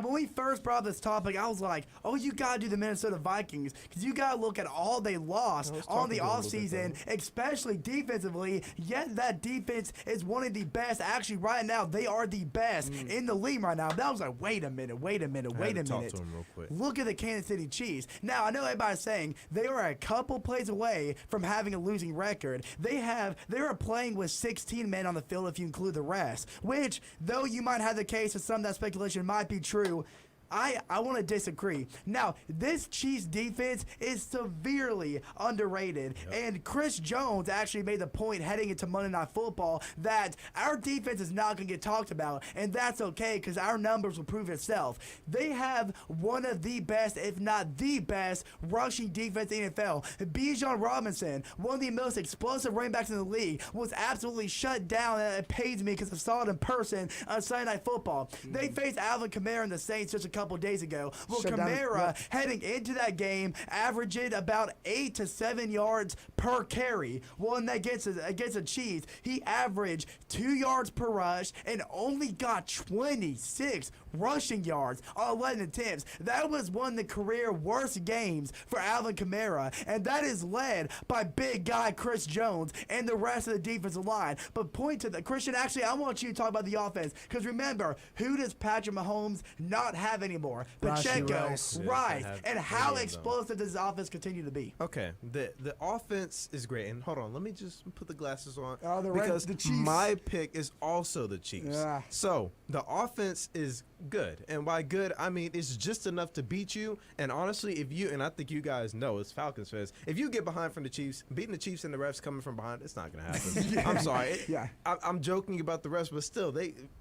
S8: when we first brought this topic, I was like, oh, you got to do the Minnesota Vikings because you got to look at all they lost on the offseason, especially defensively. Yet that defense is one of the best. Actually, right now, they are the best in the league right now. But I was like, wait a minute.
S2: Talk to him real quick.
S8: Look at the Kansas City Chiefs. Now, I know everybody's saying they are a couple plays away from having a losing record. They are playing with 16 men on the field if you include the rest, which, though you might have the case of some that speculation might be true, I want to disagree. Now, this Chiefs defense is severely underrated, and Chris Jones actually made the point heading into Monday Night Football that our defense is not going to get talked about, and that's okay because our numbers will prove itself. They have one of the best, if not the best, rushing defense in the NFL. Bijan Robinson, one of the most explosive running backs in the league, was absolutely shut down, and it pains me because I saw it in person on Sunday Night Football. They faced Alvin Kamara and the Saints just a couple days ago. Well, Kamara, heading into that game, averaged about 8 to 7 yards per carry. Well, and against the Chiefs, he averaged 2 yards per rush and only got 26 rushing yards on 11 attempts. That was one of the career worst games for Alvin Kamara, and that is led by big guy Chris Jones and the rest of the defensive line. But point to the Christian, actually, I want you to talk about the offense, because remember, who does Patrick Mahomes not have anymore? Pacheco, Rice, and how explosive does this offense continue to be?
S2: Okay, the offense is great, and hold on, let me just put the glasses on
S9: because
S2: the Chiefs. My pick is also the Chiefs.
S9: Yeah.
S2: So the offense is good, and by good I mean it's just enough to beat you. And honestly, if you, and I think you guys know as Falcons fans, if you get behind from the Chiefs, beating the Chiefs and the refs coming from behind, it's not gonna happen. I'm sorry. I'm joking about the refs, but still,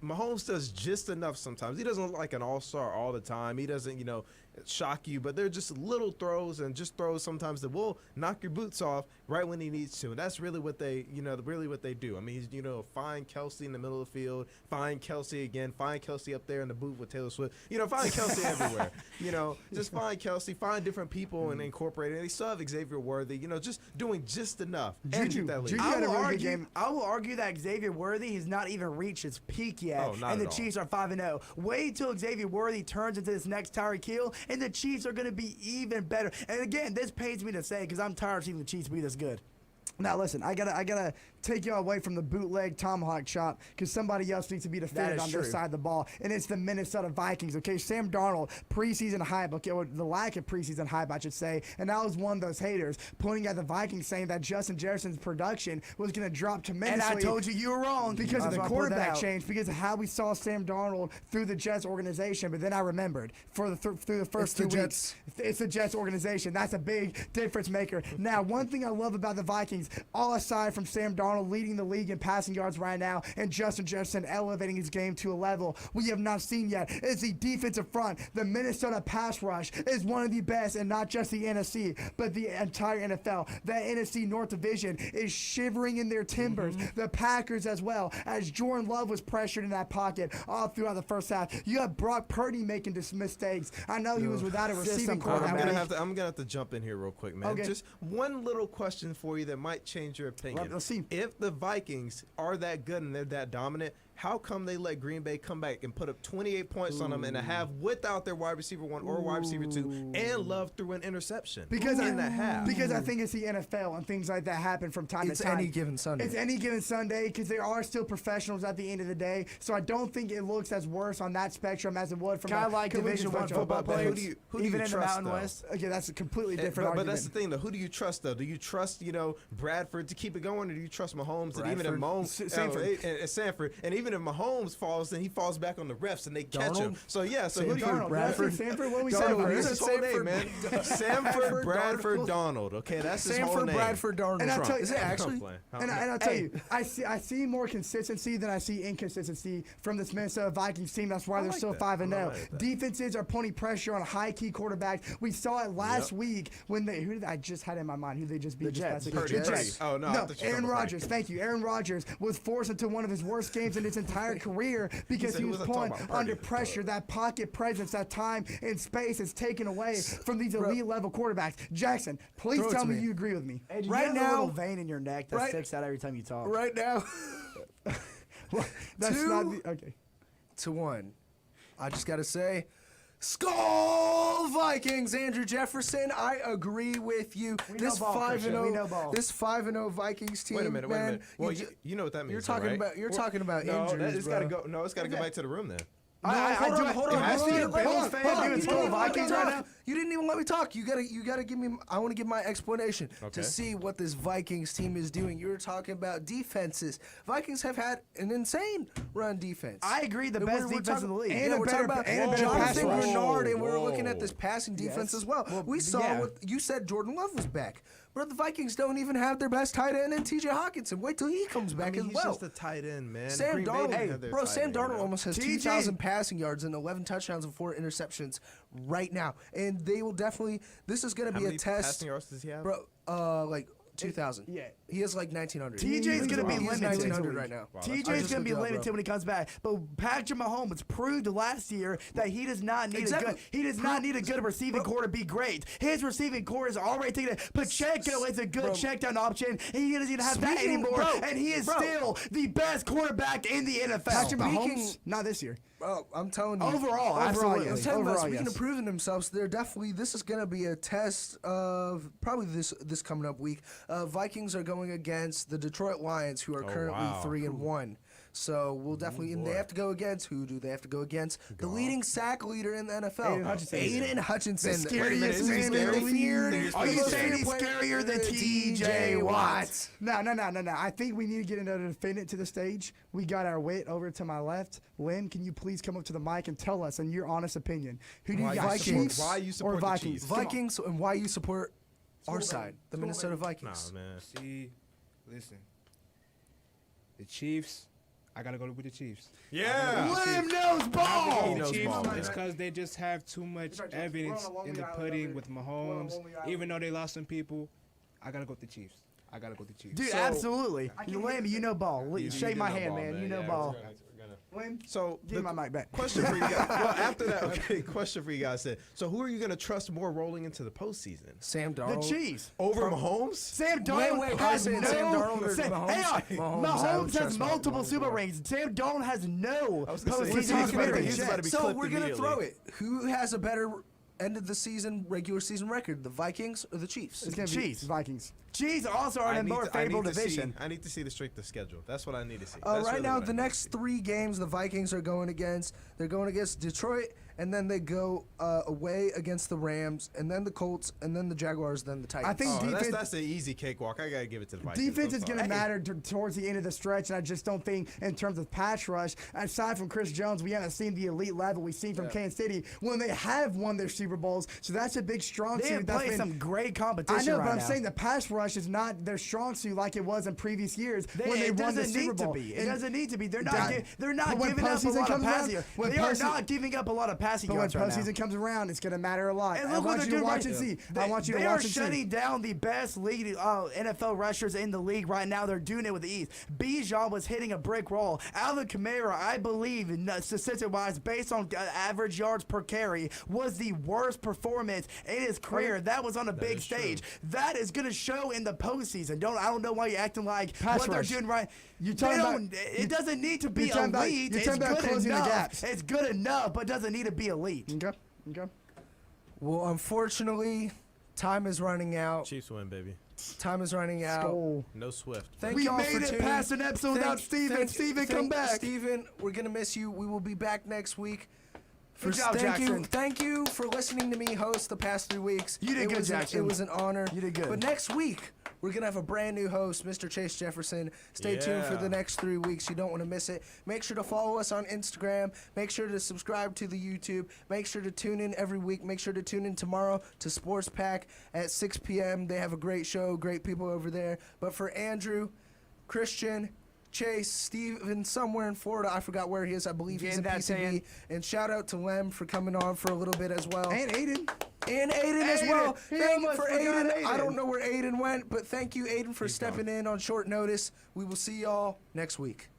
S2: Mahomes does just enough sometimes. He doesn't look like an all-star all the time. He doesn't, shock you, but they're just little throws, and just throws sometimes that will knock your boots off right when he needs to. And that's really what they, really what they do. I mean, he's, find Kelsey in the middle of the field, find Kelsey again, find Kelsey up there in the booth with Taylor Swift, find Kelsey everywhere. Just find Kelsey, find different people and incorporate it. And they still have Xavier Worthy, just doing just enough.
S9: Juju
S8: I will argue that Xavier Worthy has not even reached his peak yet, and the Chiefs are 5-0. Wait till Xavier Worthy turns into this next Tyreek Hill, and the Chiefs are going to be even better. And again, this pains me to say because I'm tired of seeing the Chiefs be this good.
S9: Now listen, I gotta take you away from the bootleg tomahawk chop because somebody else needs to be defended on their side of the ball, and it's the Minnesota Vikings. Okay, Sam Darnold, preseason hype. Okay, or the lack of preseason hype, I should say, and I was one of those haters pointing at the Vikings saying that Justin Jefferson's production was gonna drop tremendously.
S8: And I told you were wrong
S9: because of the quarterback change, because of how we saw Sam Darnold through the Jets organization. But then I remembered through the first 2 weeks, it's the Jets organization. That's a big difference maker. Now, one thing I love about the Vikings, all aside from Sam Darnold leading the league in passing yards right now and Justin Jefferson elevating his game to a level we have not seen yet, is the defensive front. The Minnesota pass rush is one of the best, and not just the NFC, but the entire NFL. The NFC North Division is shivering in their timbers. The Packers as well, as Jordan Love was pressured in that pocket all throughout the first half. You have Brock Purdy making mistakes. I know he was without a receiving core.
S2: I'm gonna have to jump in here real quick, man.
S9: Okay.
S2: Just one little question for you that might change your opinion.
S9: Let's see.
S2: If the Vikings are that good and they're that dominant, how come they let Green Bay come back and put up 28 points on them in a half without their wide receiver 1 or wide receiver 2, and Love threw an interception
S9: because
S2: in the half?
S9: Because I think it's the NFL and things like that happen from time to time.
S6: It's any given Sunday.
S9: It's any given Sunday because there are still professionals at the end of the day. So I don't think it looks as worse on that spectrum as it would from
S8: kind of like Division I football players.
S2: Who do you
S8: even in the
S2: trust,
S8: Mountain
S2: though?
S8: West.
S9: Okay, that's a completely different argument.
S2: But that's the thing, though. Who do you trust, though? Do you trust, Bradford to keep it going, or do you trust Mahomes?
S6: Bradford.
S2: And even Sanford, and even even if Mahomes falls, then he falls back on the refs and they catch him.
S6: Darnold?
S2: So yeah, so who do you?
S6: Darnold, Bradford.
S9: Sanford, what we
S2: Darnold,
S9: said?
S2: that's his whole name, man. Sanford Bradford Donald. Okay, that's his whole
S6: Sanford
S2: name.
S6: Bradford Darnold.
S9: And I'll tell you,
S6: is it actually?
S9: And I'll tell you, I see more consistency than I see inconsistency from this Minnesota Vikings team. That's why they're still 5-0. Defenses are putting pressure on high key quarterbacks. We saw it last week when I just had in my mind who they just beat.
S8: The Jets.
S9: The
S2: Jets. Oh no,
S9: Aaron Rodgers. Thank you. Aaron Rodgers was forced into one of his worst games in his entire career because he was pulling under pressure. That pocket presence, that time and space is taken away from these elite level quarterbacks. Jackson, please tell me you agree with me.
S8: Hey, do
S6: Right
S8: you have
S6: now-
S8: a little vein in your neck that sticks out every time you talk.
S6: Right now,
S9: That's not the, okay.
S6: 2-1. I just gotta say, Skull Vikings. Andrew Jefferson, I agree with you. This 5-0, this 5-0 Vikings team.
S2: Wait a minute.
S6: Man,
S2: Well, you know what that means.
S6: You're talking
S2: right?
S6: about. You're talking about
S2: no,
S6: injuries,
S2: it's got to go. No, it's got to go back to the room then.
S6: Hold on.
S2: It has to be a
S8: Bills fan doing Skull Vikings right now.
S6: You didn't even let me talk. You gotta give me. I want to give my explanation to see what this Vikings team is doing. You were talking about defenses. Vikings have had an insane run defense.
S8: I agree, the best defense in the league.
S6: And we're talking about Jonathan Bernard, and we're looking at this passing defense as well. We saw what you said. Jordan Love was back. But the Vikings don't even have their best tight end in T.J. Hawkinson. Wait till he comes back as well.
S2: He's just a tight end, man.
S6: Sam Darnold,
S2: Sam
S6: Darnold almost has 2,000 passing yards and 11 touchdowns and 4 interceptions right now. And they will definitely. This is going to be a test.
S2: How many passing yards does he have?
S6: Bro, like 2,000.
S8: Yeah.
S6: He has like 1,900.
S8: TJ's going to be limited.
S6: 1,900 right now.
S8: Wow, TJ's going to be limited when he comes back. But Patrick Mahomes proved last year that he does not need a good receiving core to be great. His receiving core is already taken. Pacheco is a good check-down option. He doesn't even have that anymore. And he is still the best quarterback in the NFL.
S9: Patrick Mahomes, not this year.
S6: Bro, I'm telling you.
S9: Overall,
S6: yes.
S9: yes.
S6: I'm telling you, speaking of proving themselves, they're definitely. This is going to be a test of probably this coming up week. Vikings are going against the Detroit Lions, who are currently 3-1. So we'll definitely, and they have to go against who do they have to go against? The leading sack leader in the NFL, Aiden Hutchinson.
S9: The scariest man in the league.
S8: Are you saying he's scarier than T.J. Watt?
S9: No. I think we need to get another defendant to the stage. We got our wit over to my left. Lynn, can you please come up to the mic and tell us, in your honest opinion, who do you got, Chiefs or Vikings?
S6: Vikings, and why you support our side, the Minnesota Vikings.
S2: Nah, man.
S16: See, listen, the Chiefs. I gotta go with the Chiefs.
S2: Yeah.
S8: William knows ball.
S2: He knows ball, man.
S16: It's because they just have too much evidence in the pudding with Mahomes. Even though they lost some people, I gotta go with the Chiefs.
S8: Dude, absolutely. Lamb, you know ball. Shake my hand, man. You know ball.
S2: So
S9: give my mic back.
S2: Question for you guys. Well, after that, question for you guys. So who are you going to trust more rolling into the postseason?
S6: Sam Darnold.
S8: The Chiefs.
S2: Over Mahomes?
S8: Sam Darnold has no. Mahomes has multiple Super rings. Sam Darnold has no postseason experience.
S6: So we're going to throw it. Who has a better end of the season, regular season record, the Vikings or the Chiefs?
S9: It's going to be Chiefs. Vikings.
S8: Chiefs also are in a more favorable division.
S2: I need to see the strength of schedule. That's what I need to see.
S6: Right now, the next 3 games the Vikings are going against, they're going against Detroit, and then they go away against the Rams, and then the Colts, and then the Jaguars, then the Titans.
S9: I think defense,
S2: that's an easy cakewalk. I got to give it to the Vikings.
S9: Defense is going to matter towards the end of the stretch, and I just don't think in terms of pass rush, aside from Chris Jones, we haven't seen the elite level we've seen from Kansas City when they have won their Super Bowls. So that's a big strong suit.
S8: They play some great competition.
S9: I know, but I'm saying the pass rush is not their strong suit like it was in previous years when they won the Super Bowl.
S8: It doesn't need to be. They're not giving up a lot of passing. They are not giving up a lot of passing yards right now.
S9: When postseason comes around, it's going to matter a lot.
S8: And
S9: I want you to watch and see. I want you to watch and see. They are shutting down the best league
S8: NFL rushers in the league right now. They're doing it with ease. Bijan was hitting a brick wall. Alvin Kamara, I believe, statistic-wise, based on average yards per carry, was the worst performance in his career. That was on a big stage. That is going to show in the postseason. I don't know why you're acting like what they're doing right. It doesn't need to be elite. It's good enough. It's good enough, but doesn't need to be elite.
S9: Okay.
S6: Well, unfortunately, time is running out.
S2: Chiefs win, baby.
S6: Time is running out.
S2: No Swift.
S6: Thank y'all for tuning in.
S8: We made it past an episode without Steven. Steven, come back.
S6: Steven, we're going to miss you. We will be back next week.
S8: Good job, Jackson.
S6: Thank you for listening to me host the past 3 weeks.
S8: You did good, Jackson.
S6: It was an honor.
S8: You did good.
S6: But next week, we're going to have a brand new host, Mr. Chase Jefferson. Stay tuned for the next 3 weeks. You don't want to miss it. Make sure to follow us on Instagram. Make sure to subscribe to the YouTube. Make sure to tune in every week. Make sure to tune in tomorrow to Sports Pack at 6 p.m. They have a great show, great people over there. But for Andrew, Christian, Chase, Steven, somewhere in Florida. I forgot where he is. I believe he's in PCB. And shout out to Lem for coming on for a little bit as well.
S9: And Aiden.
S6: As well. Thank you for Aiden. I don't know where Aiden went, but thank you, Aiden, for stepping in on short notice. We will see y'all next week.